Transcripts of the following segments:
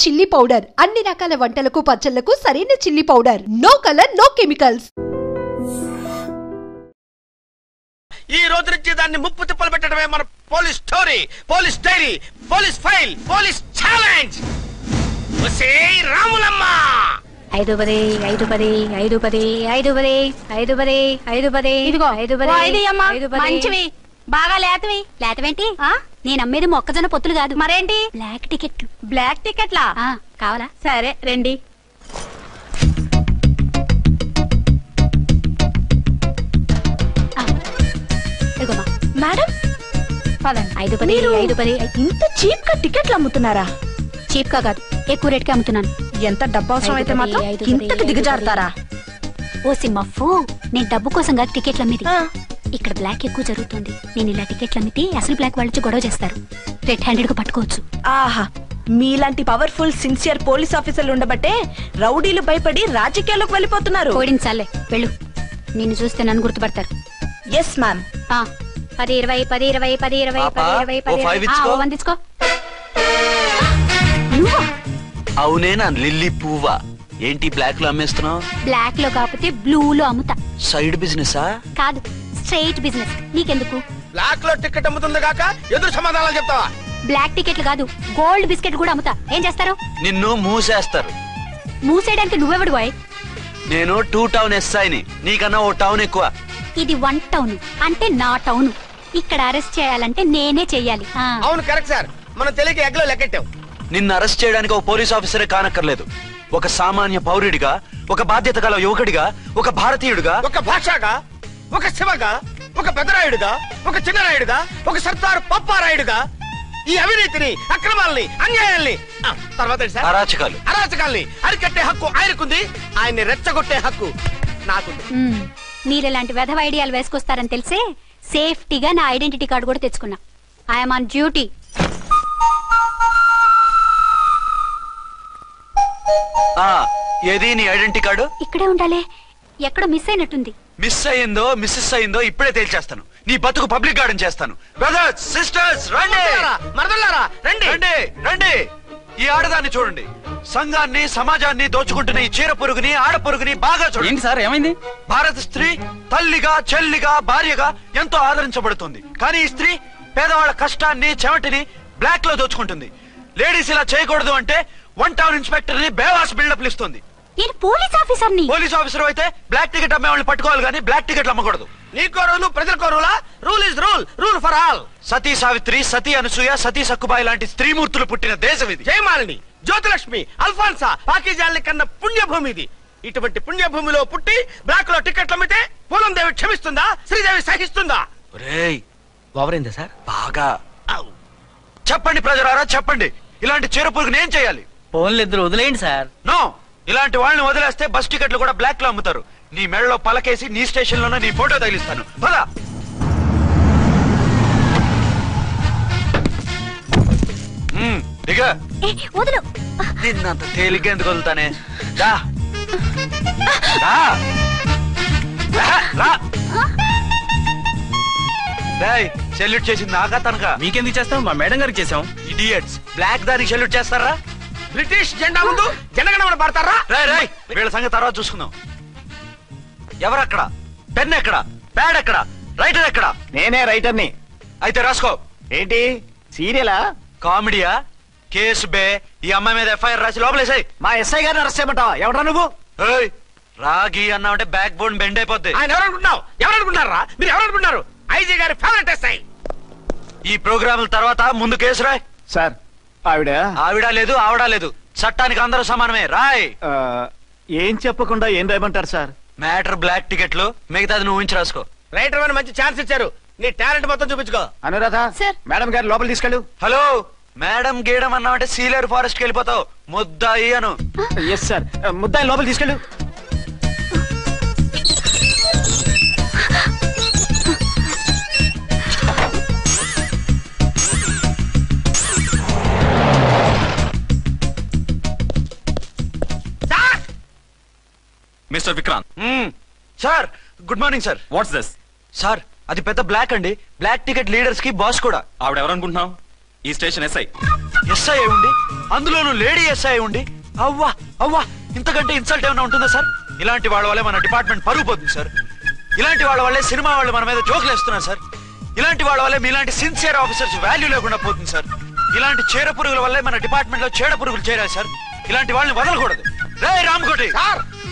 Chilli powder అన్ని రకాల వంటలకు పచ్చళ్లకు సరైన chilli powder. No colour no chemicals. ఈ రోజు నుంచి దాన్ని ముప్పు తిప్పలు పెట్టడమే మన police story, police diary, police file, police challenge. Ramulamma 5 10 5 10 5 10 5 10 5 10 5 10 ఇదిగో 5 10 మంచివి బాగా లేతవి. లేతవేంటి? నేను అమ్మేది మొక్కజొన్న పొత్తులు కాదు. మరేంటి? బ్లాక్ టికెట్లు. బ్లాక్ టికెట్లా? కావాలా? సరే రండి. మేడం 5 10 5 10. ఇంత చీప్ గా టికెట్లు అమ్ముతున్నారా? చీప్ గా కాదు, ఎక్కువ రేట్ కి అమ్ముతున్నాను. ఎంత డబ్బు అవసరం అయితే మాత్రం ఇంతకు దిగజారుతారా? ఓ సిమ్మఫు, నేను డబ్బు కోసం కాదు టికెట్లు అమ్మేది. ఇక్కడ బ్లాక్ ఎక్కువ జరుగుతుంది. నేను ఇలా టికెట్లు అమ్మితే అసలు బ్లాక్ వాళ్ళు గొడవ చేస్తారు. రెడ్ హ్యాండెడ్ గా పట్టుకోవచ్చు. ఆహా, మీలాంటి పవర్ఫుల్ సిన్సియర్ పోలీస్ ఆఫీసర్లు ఉండబట్టే రౌడీలు భయపడి రాజకీయాల్లోకి వెళ్ళిపోతున్నారు. ఓడించాలే వెళ్ళు. నిన్ను చూస్తే నన్ను గుర్తుపడతారు. Yes ma'am. 10 20 10 20 10 20 10 20 వందించుకో. అవునేనా లిల్లీ పువ్వా? ఏంటి బ్లాక్ లో అమ్మేస్తున్నావు? బ్లాక్ లో కాకపోతే బ్లూ లో అమ్ముతా. సైడ్ బిజినెస్ కాదు, స్ట్రైట్ బిజినెస్. నీకెందుకు? బ్లాక్ లో టికెట్ అమ్ముతుంది కాక ఎదురు సమాధానాలు చెప్తావా? బ్లాక్ టికెట్లు కాదు, గోల్డ్ బిస్కెట్ కూడా అమ్ముతా. ఏం చేస్తారు? నిన్ను మూసేస్తారు. మూసేయడానికి నువ్వెవడు బాయ్? నేను 2 టౌన్ ఎస్ఐని, నీకన్నా ఓ టౌన్ ఎక్కువ. ఇది 1 టౌన్, అంటే నా టౌన్. ఇక్కడ అరెస్ట్ చేయాలంటే నేనే చెయ్యాలి. అవును కరెక్ట్ సార్, మనం తెలియక ఎగ్లో లెక్కెట్టాం. నిన్ను అరెస్ట్ చేయడానికి ఒక పోలీస్ ఆఫీసరే కానక్కర్లేదు. ఒక సామాన్య పౌరుడిగా, ఒక బాధ్యత గల యువకుడిగా, ఒక భారతీయుడిగా, ఒక భాషగా, ఒక శివగా, ఒక పెద్దరాయుడుగా, ఒక చిన్నరాయుడుగా, ఒక సర్దార్ పప్పారాయుడుగా ఈ అవినీతిని, అక్రమాలని, అన్యాయాల్ని, తర్వాత అరాచకాల్ని అరికట్టే హక్కు ఆయనకుంది. ఆయన్ని రెచ్చగొట్టే హక్కు నాకుంది. మీరెలాంటి వెధవ ఐడియాలు వేసుకొస్తారని తెలిసే సేఫ్టీగా నా ఐడెంటిటీ కార్డు కూడా తెచ్చుకున్నా. I'm on duty. ఏది నీ ఐడెంటిటీ కార్డు? ఇక్కడే ఉండాలి. ఎక్కడో మిస్ అయినట్టుంది. మిస్ అయిందో మిస్సెస్ అయిందో ఇప్పుడే తేల్చేస్తాను. నీ బతుకు పబ్లిక్ గార్డెన్ చేస్తాను. బ్రదర్స్ సిస్టర్స్ రండి, మరదలారా రండి రండి రండి. ఈ ఆడదాన్ని చూడండి. సంఘాన్ని సమాజాన్ని దోచుకుంటున్న ఈ చీర పురుగుని, ఆడ పురుగుని బాగా చూడండి. సార్ ఏమైంది? భారత స్త్రీ తల్లిగా, చెల్లిగా, భార్యగా ఎంతో ఆదరించబడుతుంది. కానీ ఈ స్త్రీ పేదవాళ్ళ కష్టాన్ని, చెమటిని బ్లాక్ లో దోచుకుంటుంది. లేడీస్ ఇలా చేయకూడదు అంటే 1 టౌన్ ఇన్స్పెక్టర్ ని బేవాస్ బిల్డప్ ఇస్తుంది. నేను పోలీస్ ఆఫీసర్ని. పోలీస్ ఆఫీసర్ అయితే బ్లాక్ టికెట్ అమ్మే వాళ్ళని పట్టుకోవాలి కానీ బ్లాక్ టికెట్లు అమ్మకూడదు. నీకో రూలు, ప్రజలకో రూలా? Rule is rule, rule for all. Sati Savitri, Sati Anasuya, Sati Sakkubai లాంటి స్త్రీమూర్తులు పుట్టిన దేశం ఇది. జయమాలిని, జ్యోతిలక్ష్మి, అల్ఫాన్సా, పాకిజాల్ని కన్న పుణ్యభూమి ఇది. ఇటువంటి పుణ్యభూమిలో పుట్టి బ్లాక్ లో టికెట్లు అమ్మితే పూలందేవి క్షమిస్తుందా? శ్రీదేవి సహిస్తుందా? ఓవరైందా సార్? బాగా. చెప్పండి ప్రజలారా, చెప్పండి. ఇలాంటి చీర పురుగుని ఏం చేయాలి? ఫోన్లు ఇద్దరు వదిలేయండి సార్. నో, ఇలాంటి వాళ్ళని వదిలేస్తే బస్ టికెట్లు కూడా బ్లాక్ లో అమ్ముతారు. నీ మెడలో పలకేసి నీ స్టేషన్ లోనే నీ ఫోటో తగిలిస్తాను. పద. దిగా. నిన్నంత తేలిగ్గా ఎందుకు వదులుతానే? సెల్యూట్ చేసింది నాకా తనకా? మీకెందుకు చేస్తాం? మా మేడం గారికి చేసాం. ఇడియట్స్, బ్లాక్ దానికి సెల్యూట్ చేస్తారా? బ్రిటిష్ జెండా ముందు జనగణమన పడతారా? వీళ్ళ సంగతి తర్వాత చూసుకుందాం. ఎవరక్కడ? పెన్ ఎక్కడ? ప్యాడ్ ఎక్కడ? రైటర్ ఎక్కడ? నేనే రైటర్ని. అయితే రాసుకో. ఏంటి సీరియలా? కామెడీయా? కేసు బే. ఈ అమ్మాయి మీద ఎఫ్ఐఆర్ రాసి లోపలేసాయి. మా ఎస్ఐ గారిని అరెస్ట్ చేయమంటావా? ఎవరా నువ్వు? రాగి అన్నావంటే బ్యాక్ బోన్ బెండ్ అయిపోద్ది. ఆయన ఎవరనుకుంటున్నావు? ఎవరనుకుంటారా మీరు? ఎవరనుకుంటున్నారు? ఐజీ గారి ఫేవరెట్ ఎస్ఐ. ఈ ప్రోగ్రాముల తర్వాత ముందు కేసు రాయ్. సార్ ఆవిడ లేదు, ఆవిడ లేదు. చట్టానికి అందరూ సమానమే. రాయ్. ఏం చెప్పకుండా ఏం రాయమంటారు సార్? మ్యాటర్ బ్లాక్ టికెట్లు, మిగతాది నువ్వు ఊహించి రాసుకో. రైటర్ అని మంచి ఛాన్స్ ఇచ్చారు. నీ టాలెంట్ మొత్తం చూపించుకో. అనురాధ, మేడం గారు లోపల తీసుకెళ్ళు. హలో, మేడం గీయడం అన్నావంటే సీలేరు ఫారెస్ట్ కి వెళ్ళిపోతావు. ముద్దాయి అను. ఎస్ సార్, ముద్దాయి లోపల తీసుకెళ్ళు. Mister Vikrant. Sir, good morning sir. What's this? Sir, అది పెద్ద బ్లాక్ అండి. బ్లాక్ టికెట్ లీడర్స్ కి బాస్ కూడా. ఆవిడ ఎవరనుకుంటున్నావు? ఈ స్టేషన్ ఎస్ఐ. ఎస్ఐ ఉండి అందులోనూ లేడీ ఎస్ఐ ఉండి అవ్వా అవ్వా ఇంతకంటే ఇన్సల్ట్ ఏమైనా ఉంటుందా సార్? ఇలాంటి వాళ్ళ వల్లే మన డిపార్ట్మెంట్ పరుగు పోతుంది సార్. ఇలాంటి వాళ్ళ వల్లే సినిమా వాళ్ళు మన మీద జోకులు వేస్తున్నారు సార్. ఇలాంటి వాళ్ళ వల్లే మీలాంటి సిన్సియర్ ఆఫీసర్స్ వాల్యూ లేకుండా పోతుంది సార్. ఇలాంటి చీడ పురుగుల వల్లే మన డిపార్ట్మెంట్ లో చీడ పురుగులు చేరాయి సార్. ఇలాంటి వాళ్ళని వదలకూడదు. రే రామకోటి,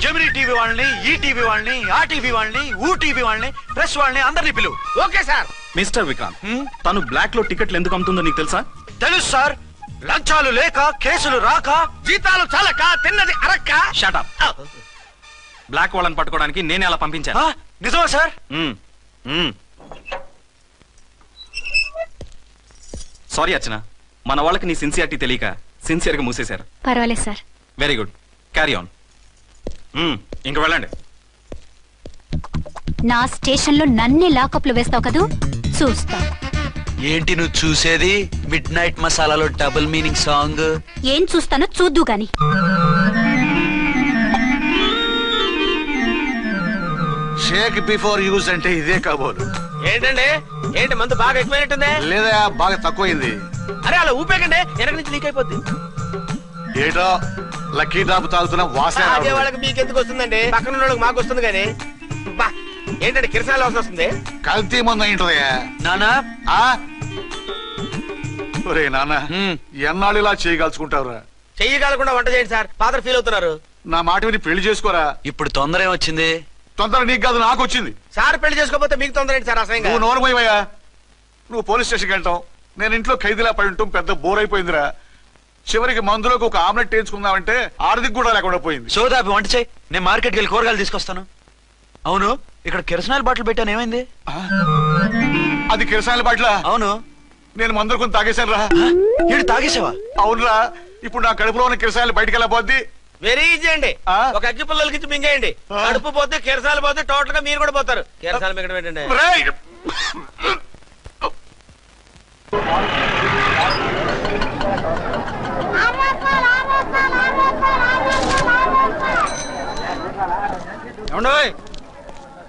జమినీ టీవీ వాళ్ళని, ఈ టీవీ వాళ్ళని, ఆ టీవీ వాళ్ళని, ఊ టీవీ వాళ్ళని, ప్రెస్ వాళ్ళని అందరినీ పిలువు. Okay sir. మిస్టర్ విక్రాంత్, తను బ్లాక్ లో టికెట్లు ఎందుకు అమ్ముతుందో నీకు తెలుసా? తెలుసు సార్. లంచాలు లేక, కేసులు రాక, జీతాలు చాలక, తిన్నది అరక్క. షటప్. బ్లాక్ వాళ్ళని పట్టుకోవడానికి నేనే అలా పంపించాను. నిజమా సార్? సారీ అర్చన, మన వాళ్ళకి నీ సిన్సియారిటీ తెలియక సిన్సియర్ గా మూసేశారు. పర్వాలేదు sir. Very good, carry on. ఇంక వెళ్ళండి. నా స్టేషన్ లో నన్నే లాకప్ లో వేస్తావు కదూ, చూస్తా. ఏంటి నువ్వు చూసేది? మిడ్ నైట్ మసాలాలో డబుల్ మీనింగ్ సాంగ్. ఏం చూస్తానో చూద్దు గాని. షేక్ బిఫోర్ యూజ్ అంటే ఇదే కాబోలు. ఏంటండి, ఏంటి మందు బాగా ఎక్కువైనట్టుంది? లేదా బాగా తక్కువైంది. అరే అలా ఊపేకండి, వెనక నుంచి లీక్ అయిపోద్ది. ఏటో లక్కీ డ్రాప్ తాగుతున్న వాసన. అదే వాళ్ళకి మీకెందుకు వస్తుందండి, పక్కన వాళ్ళకి మాకు వస్తుంది. కానీ ఏంటంటే కిరసాల వాసన వస్తుంది. కల్తీ మందు అయింటదయ్యా నానా. ఒరే నాన్న, ఎన్నాళ్ళు ఇలా చేయగలుచుకుంటావురా? చెయ్యగలకుండా వంట చేయండి సార్, ఫాదర్ ఫీల్ అవుతున్నారు. నా మాట విని పెళ్లి చేసుకోరా. ఇప్పుడు తొందర ఏమొచ్చింది? తొందర నీకు కాదు, నాకు వచ్చింది. సార్ పెళ్లి చేసుకోకపోతే మీకు తొందర ఏంటి సార్? అసలు నువ్వు నోరు పోయివయ్యా. నువ్వు పోలీస్ స్టేషన్కి వెళ్తాం, నేను ఇంట్లో ఖైదీలా పడి ఉంటాం. పెద్ద బోర్ అయిపోయిందిరా. చివరికి మందులోకి ఒక ఆమ్లెట్ వేయించుకుందామంటే ఆర్థిక కూడా లేకుండా పోయింది. సోదాపి వంట చేయి, నేను మార్కెట్కి వెళ్ళి కూరగాయలు తీసుకొస్తాను. అవును, ఇక్కడ కిరసనాయిల్ బాటిల్ పెట్టాను, ఏమైంది? అది కిరసాయిల బాటిల్? అవును. నేను మందులు కొని తాగేశాను రా. ఏడు తాగేసావా? అవునురా. ఇప్పుడు నా కడుపులో ఉన్న కిరసాయిలు బయటికి వెళ్ళబోద్ది. వెరీ ఈజీ అండి. ఒక అగ్గి పుల్లలకి ఇచ్చి మింగేయండి. కడుపు పోతే కిరసాలు పోతే టోటల్ గా మీరు కూడా పోతారు. కిరసాలు మింగడం ఏంటండి?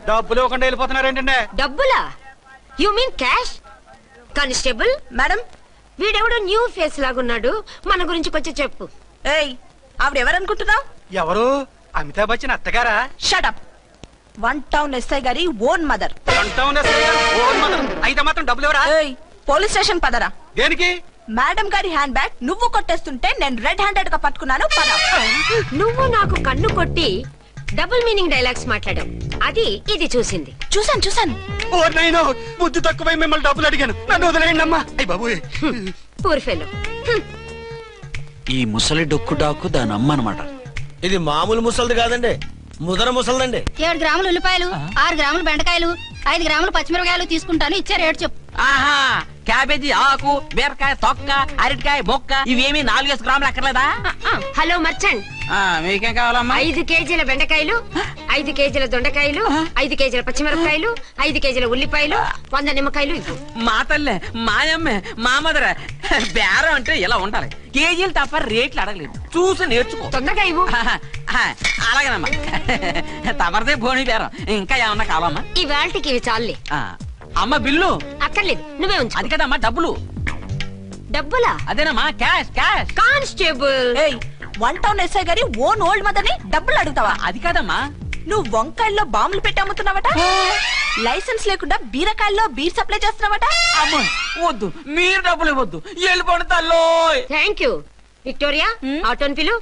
డబ్బులు ఇవ్వకుండా వెళ్ళిపోతున్నారు ఏంటంటే? డబ్బులా? You mean cash? Constable madam, వీడెవడో న్యూ ఫేస్ లాగున్నాడు, మన గురించి కొంచెం చెప్పు. ఏయ్, ఆవిడెవరనుకుంటున్నావు? ఎవరు? అమితాబ్ బచ్చన్ అత్తగారా? షటప్. 1 టౌన్ ఎస్ఐ గారి ఓన్ మదర్. అయితే మాత్రం డబ్బులు ఎవరా? ఏయ్, పోలీస్ స్టేషన్ పదరా. దేనికి? మేడం గారి హ్యాండ్ బ్యాగ్ నువ్వు కొట్టేస్తుంటే నేను రెడ్ హ్యాండెడ్ గా పట్టుకున్నాను. పద. నువ్వు నాకు కన్ను కొట్టి డబుల్ మీనింగ్ డైలాగ్స్ మాట్లాడావు, అది ఇది చూసింది. చూసాను. ఓ నైనో, బుద్ధి తక్కువై మిమ్మల్ని డబ్బులు అడిగాను, నన్ను వదిలేయండి అమ్మా. అయ్య బాబు, పూర్ ఫెలో. ఈ ముసలి డొక్కు డాకు దాని అమ్మ అనమాట. ఇది మామూలు ముసలిది కాదండి, ముదర ముసలిదండి. 7 గ్రాములు ఉల్లిపాయలు, 6 గ్రాములు బెండకాయలు, 5 గ్రాములు పచ్చిమిరపకాయలు తీసుకుంటాను. ఇచ్చే రేటు చెప్పు. ఆహా, క్యాబేజీ ఆకు, బీరకాయ తొక్క, అరటికాయ బొక్క, ఇవేమి 4 గ్రాములు అక్కర్లేదా? హలో మర్చండ్, మీకేం కావాలమ్మా? 5 కేజీల బెండకాయలు, 5 కేజీల దొండకాయలు, 5 కేజీల పచ్చిమిరపకాయలు, 5 కేజీల ఉల్లిపాయలు, 100 నిమ్మకాయలు ఇవ్వు. మా తల్లే, మాయమ్మే, మా మదర. బేరం అంటే ఇలా ఉండాలి, కేజీలు తప్ప రేట్లు అడగలేదు, చూసి నేర్చుకో. తొందరగా ఇవ్వు. అలాగేనమ్మా, తమరిదే భోని బేరం. ఇంకా ఏమన్నా కావాలమ్మా? ఈ వేల్టికి ఇవి చాలే. అమ్మ బిల్లు అక్కర్లేదు, నువ్వే ఉంచు. అది కదమ్మా డబ్బులు. డబ్బులా? అదేనమ్మా, క్యాష్. కానిస్టేబుల్, 1 టౌన్ ఎస్ఐ గారి ఓన్ ఓల్డ్ మదర్ ని డబ్బులు అడుగుతావా? అది కాదమ్మా. నువ్వు వంకాయల్లో బాంబులు పెట్టి అమ్ముతున్నావట, లైసెన్స్ లేకుండా బీరకాయల్లో బీర్ సప్లై చేస్తున్నావట. అమ్మ వద్దు, మీరు డబ్బులు ఇవ్వద్దు, వెళ్ళిపోండి తల్లో. Thank you. విక్టోరియా, ఆటోన్ పిలు.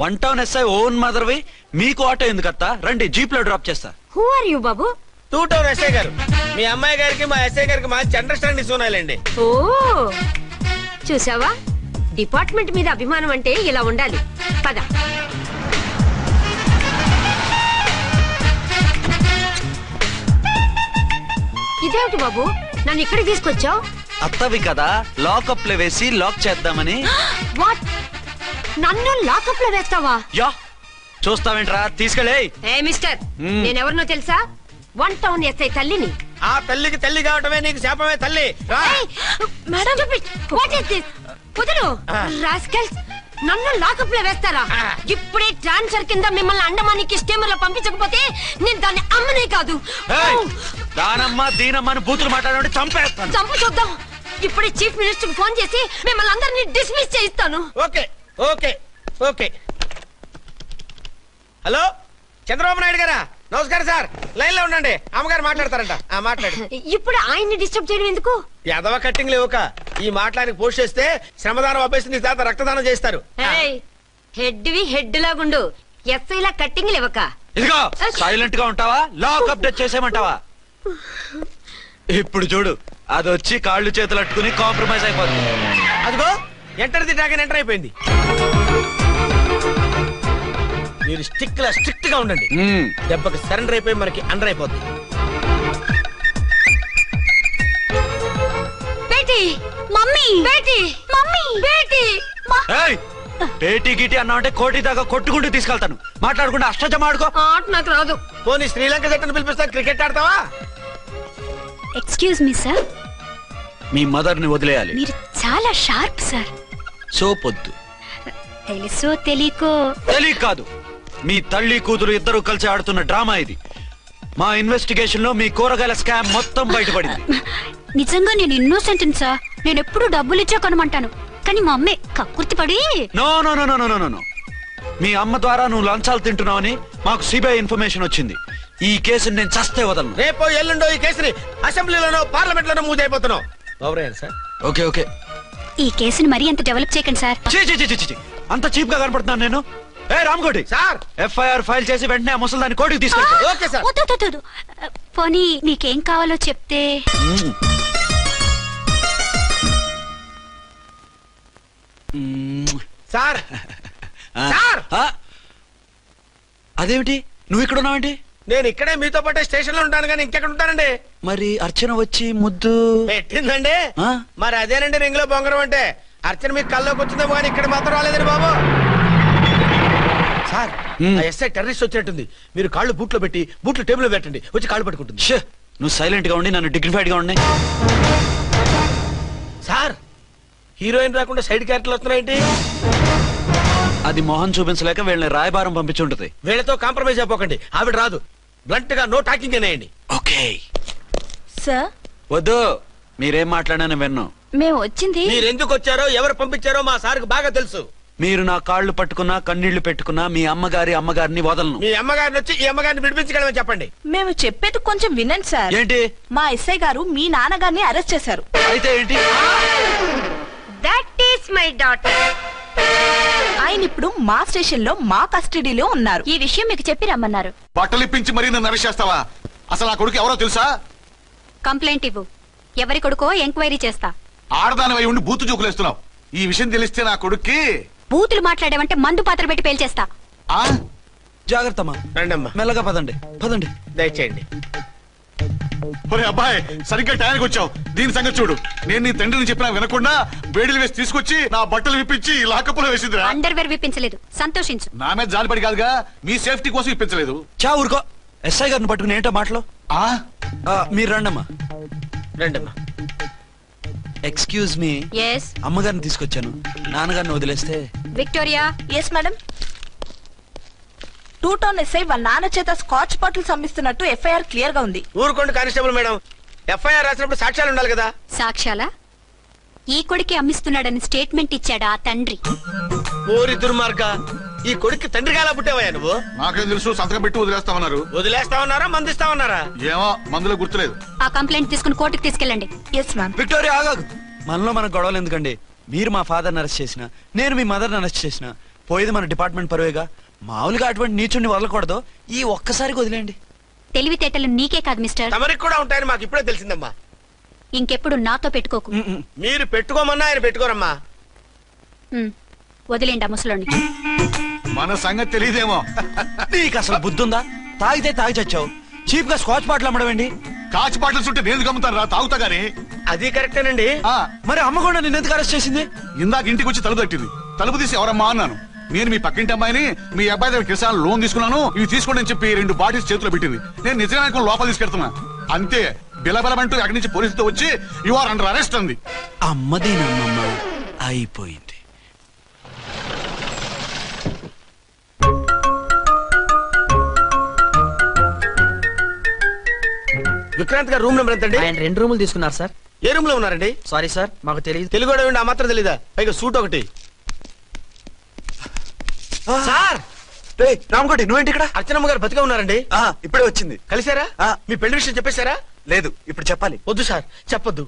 1 టౌన్ ఎస్ఐ ఓన్ మదర్వి, మీకు ఆటో ఎందుకత్తా? రండి, జీప్ లో డ్రాప్ చేస్తా. హూ ఆర్ యూ బాబు? 2 టౌన్ ఎస్ఐ గారు, మీ అమ్మాయి గారికి మా ఎస్ఐ గారికి మంచి అండర్స్టాండింగ్ ఉన్నాయండి. ఓ, చూసావా, డిపార్ట్మెంట్ మీద అభిమానం అంటే ఇలా ఉండాలి. పద. ఇదేమిటి బాబు, నన్ను ఇక్కడికి తీసుకొచ్చావు? అత్తవి కదా, లాకప్ లో వేసి లాక్ చేద్దామని. వాట్? నన్ను లాకప్ లో వేస్తావా? యా, చూస్తావేంట్రా, తీసుకెళ్ళే. ఏ మిస్టర్, నేనెవరినో తెలుసా? 1 టౌన్ ఎస్ఐ తల్లిని. ఆ తల్లికి తల్లి కావటమే నీకు శాపమే తల్లి. Madam, what is this? వదలు రాస్కల్స్, నన్ను లాకప్ లో వేస్తారా? ఇప్పుడే ట్రాన్స్ఫర్ కింద మిమ్మల్ని అండమానికి స్టీమర్ లో పంపించకపోతే నేను దాన్ని అమ్మనే కాదు. దానమ్మ దీనమ్మ అని బూతులు మాట్లాడే చంపేస్తాను. చంపు చూద్దాం. ఇప్పుడే చీఫ్ మినిస్టర్ ఫోన్ చేసి మిమ్మల్ని అందరినీ డిస్మిస్ చేయిస్తాను. Okay okay okay. Hello Chandrababu Naidu గారా, నమస్కారం సార్. లైన్ లో ఉండండి, అమ్మగారు మాట్లాడతారంట. మాట్లాడు. ఇప్పుడు ఆయన్ని డిస్టర్బ్ చేయడం ఎందుకు? ఎదవ కట్టింగ్ లేవుక ఈ మాట్లాడికి పోస్ట్ చేస్తే శ్రమదానం అభ్యసి నీ తాత రక్తదానం చేస్తారు. హెడ్ లాగుండు, ఎస్ఐలా కట్టింగ్ లేవక. ఇదిగో సైలెంట్ గా ఉంటావా, లాక్ అప్డేట్ చేసేమంటావా? ఇప్పుడు చూడు, అది వచ్చి కాళ్ళు చేతులు అట్టుకుని కాంప్రమైజ్ అయిపోతుంది. అదిగో ఎంటర్ ది డ్రాగన్ ఎంటర్ అయిపోయింది. మీరు స్ట్రిక్ట్ గా ఉండండి, దెబ్బకి సరెండర్ అయిపోయి మనకి అండర్ అయిపోద్ది. బేటీ మమ్మీ, బేటీ మమ్మీ, బేటీ పేటీ గిటి అన్నావంటే కోటి దాకా కొట్టుకుంటూ తీసుకెళ్తాను. మాట్లాడకుండా అష్టజమ ఆడుకో. ఆట నాకు రాదు. పోనీ శ్రీలంక జట్టును పిలిపిస్తా, క్రికెట్ ఆడతావా? ఎక్స్క్యూజ్ మీ సార్, మీ మదర్ ని వదిలేయాలి. మీరు చాలా షార్ప్ సార్. సోపొద్దు. తెలుసో తెలియకో. తెలియ కాదు, మీ తల్లి కూతురు ఇద్దరు కలిసి ఆడుతున్న డ్రామా ఇది. మా ఇన్వెస్టిగేషన్ లో మీ కూరగాయల స్కామ్ మొత్తం బయటపడింది. నిజంగా నేను ఇన్నోసెంట్ సార్. నేను ఎప్పుడు డబ్బులు ఇచ్చా కొనమంటాను, కానీ మా అమ్మే కక్కుర్తి పడి. No no no no no no. మీ అమ్మ ద్వారా నువ్వు లంచాలు తింటున్నావని మాకు సిబిఐ ఇన్ఫర్మేషన్ వచ్చింది. ఈ కేసుని నేను చస్తే వదలను. రేపో ఎల్లుండో ఈ కేసుని అసెంబ్లీలోనో పార్లమెంట్ లోనో మూవ్ అయిపోతున్నావు. Sir okay okay. ఈ కేసుని మరీ అంత డెవలప్ చేయకండి సార్. అంత చీప్ గా కనపడుతున్నాను నేను? ఏ రామ్కోటి సార్, ఎఫ్ఐఆర్ ఫైల్ చేసి వెంటనే ఆ ముసలిదాన్ని కోర్టుకి తీసుకెళ్ళి. Okay sir. వద్దు. పోనీ నీకేం కావాలో చెప్తే. సార్ సార్, అదేమిటి నువ్వు ఇక్కడ ఉన్నావేంటి? నేను ఇక్కడే మీతో పాటే స్టేషన్ లో ఉంటాను, కానీ ఇంకెక్కడ ఉంటానండి? మరి అర్చన వచ్చి ముద్దు పెట్టిందండి. మరి అదేనండి రింగ్ లో బొంగరం అంటే. అర్చన మీకు కల్లోకి వచ్చిందేమో కానీ ఇక్కడ మాత్రం రాలేదండి బాబు. సార్, ఎస్ఐ టెర్రరిస్ట్ వచ్చినట్టుంది. మీరు కాళ్ళు బూట్లో పెట్టి బూట్లు టేబుల్ లో పెట్టండి, వచ్చి కాళ్ళు పట్టుకుంటుంది. నువ్వు సైలెంట్ గా ఉండి నన్ను డిగ్నిఫైడ్ గా ఉండి. సార్, హీరోయిన్ రాకుండా సైడ్ క్యారెక్టర్లు వస్తున్నాయేంటి? అది మొహం చూపించలేక వీళ్ళని రాయబారం పంపించుంటది. వీళ్ళతో కాంప్రమైజ్ అయిపోకండి, ఆవిడ రాదు. బ్లంట్ గా నో టాకింగ్ అనేయండి. Okay sir. వద్దు, మీరేం మాట్లాడానని విన్నాం. మేము వచ్చింది. మీరెందుకు వచ్చారో ఎవరు పంపించారో మా సార్కి బాగా తెలుసు. మీరు నా కాళ్ళు పట్టుకున్నా కన్నీళ్లు పెట్టుకున్నా మీ అమ్మగారిని వదలను. మీ అమ్మగారిని వచ్చి ఈ అమ్మగారిని విడిపించగలమని చెప్పండి. మేము చెప్పేది కొంచెం వినండి సార్. ఏంటి? మా ఎస్ఐ గారు మీ నాన్నగారిని అరెస్ట్ చేశారు. అయితే ఏంటి? That is my daughter. ఆయన ఇప్పుడు మా స్టేషన్ లో మా కస్టడీలో ఉన్నారు. ఈ విషయం మీకు చెప్పి రమ్మన్నారు. బట్టలు ఇప్పించి మరీ నన్ను అరెస్ట్ చేస్తావా? అసలు నా కొడుకు ఎవరో తెలుసా? కంప్లైంట్ ఇవ్వు, ఎవరి కొడుకో ఎంక్వైరీ చేస్తా. ఆడదానివై ఉండి బూతు చూకులేస్తున్నావు. ఈ విషయం తెలిస్తే నా కొడుక్కి. బూతులు మాట్లాడేవంటే మందు పాత్ర పెట్టి పేల్చేస్తా. జాగ్రత్తమ్మా, రండమ్మా. మెల్లగా పదండి పదండి. దయచేయండి. ఒరే అబ్బాయి, సరిగ్గా టైంకి వచ్చావు. దీని సంగతి చూడు. నేను నీ తండ్రిని చెప్పినా వినకుండా వేడిలు వేసి తీసుకొచ్చి నా బట్టలు విప్పించి లాకప్పులో వేసిందిరా. అండర్వేర్ విప్పించలేదు, సంతోషించు. నా మీద జాలిపడి కాదుగా, మీ సేఫ్టీ కోసం ఇప్పించలేదు. చా ఊరుకో. ఎస్ఐ గారిని పట్టుకుని ఏంటో మాటలు. మీరు రండమ్మా. రండమ్మా. Excuse me. ఎస్. అమ్మగారిని తీసుకొచ్చాను, నాన్నగారిని వదిలేస్తే. Victoria. Yes madam. 2 town SI వాళ్ళ నాన్న చేత స్కాచ్ బాటిల్స్ అమ్మిస్తున్నట్టు ఎఫ్ఐఆర్ క్లియర్ గా ఉంది. ఊరుకోండి కానిస్టేబుల్ మేడం, ఎఫ్ఐఆర్ రాసినప్పుడు సాక్ష్యాలు ఉండాలి కదా. సాక్ష్యాలా? ఈ కొడుకే అమ్మిస్తున్నాడని స్టేట్మెంట్ ఇచ్చాడా ఆ తండ్రి? ఓరి దుర్మార్గ, ఈ కొడుక్కి తండ్రిగా ఎలా పుట్టావయ్యా నువ్వు? నాకేం తెలుసు, సంతకం పెట్టి వదిలేస్తామన్నారు. వదిలేస్తామన్నారా మందిస్తామన్నారా? ఏమో, మందులో గుర్తులేదు. ఆ కంప్లైంట్ తీసుకుని కోర్టుకు తీసుకెళ్ళండి. Yes ma'am. విక్టోరియా ఆగాగు. మనలో మన గొడవలు ఎందుకండి? మీరు మా ఫాదర్ని అరెస్ట్ చేసిన, నేను మీ మదర్ని అరెస్ట్ చేసిన, పోయేది మన డిపార్ట్మెంట్ పరువేగా. మామూలుగా అటువంటి నీచుడిని వదలకూడదు. ఈ ఒక్కసారికి వదిలేండి. తెలివితేటలు నీకే కాదు మిస్టర్, తమరికి కూడా ఉంటాయని మాకు ఇప్పుడే తెలిసిందమ్మా. ఇంకెప్పుడు నాతో పెట్టుకోకు. మీరు పెట్టుకోమన్నా ఆయన పెట్టుకోరమ్మా. వదిలేండి ఆ ముసలోని. మన సంగతి తెలియదేమో. నీకు అసలు బుద్ధుందా? తాగితే తాగి చచ్చావు, చీప్ గా స్కాచ్ బాటిల్ అమ్మడమేంటి? కాచి బాటిల్స్ ఉంటే నేను గమ్ముతాను రా, తాగుతా గానీ. అది కరెక్టేనండి. మరి అమ్మ కూడా నిన్ను ఎందుకు అరెస్ట్ చేసింది? ఇందాక ఇంటికి వచ్చి తలుపు తట్టింది. తలుపు తీసి ఎవరమ్మా అన్నాను. నేను మీ పక్కింటి అమ్మాయిని, మీ అబ్బాయి దగ్గర కిసాన్ లోన్ తీసుకున్నాను, ఇవి తీసుకోండి అని చెప్పి 2 బాటిల్స్ చేతిలో పెట్టింది. నేను నిజంగా లోపల తీసుకెళ్తున్నా. అంతే, బిలబలమంటూ అక్కడి నుంచి పోలీసుతో వచ్చి యు ఆర్ అండర్ అరెస్ట్ అంది. అమ్మదీనమ్మమ్మ అయిపోయింది. విక్రాంత్ గారు రూమ్ నెంబర్ ఎంతండి? ఆయన 2 రూములు తీసుకున్నారు సార్. ఏ రూమ్ లో ఉన్నారండి? సారీ సార్, మాకు తెలియదు. తెలుగు ఆ మాత్రం తెలీదా? పైగా సూట్ ఒకటి. సార్ రామకోటి నువ్వేంటి ఇక్కడ? అర్చనమ్మ గారు బతిగా ఉన్నారండి. ఇప్పుడే వచ్చింది. కలిసారా? మీ పెళ్లి విషయం చెప్పేశారా? లేదు, ఇప్పుడు చెప్పాలి. వద్దు సార్, చెప్పొద్దు.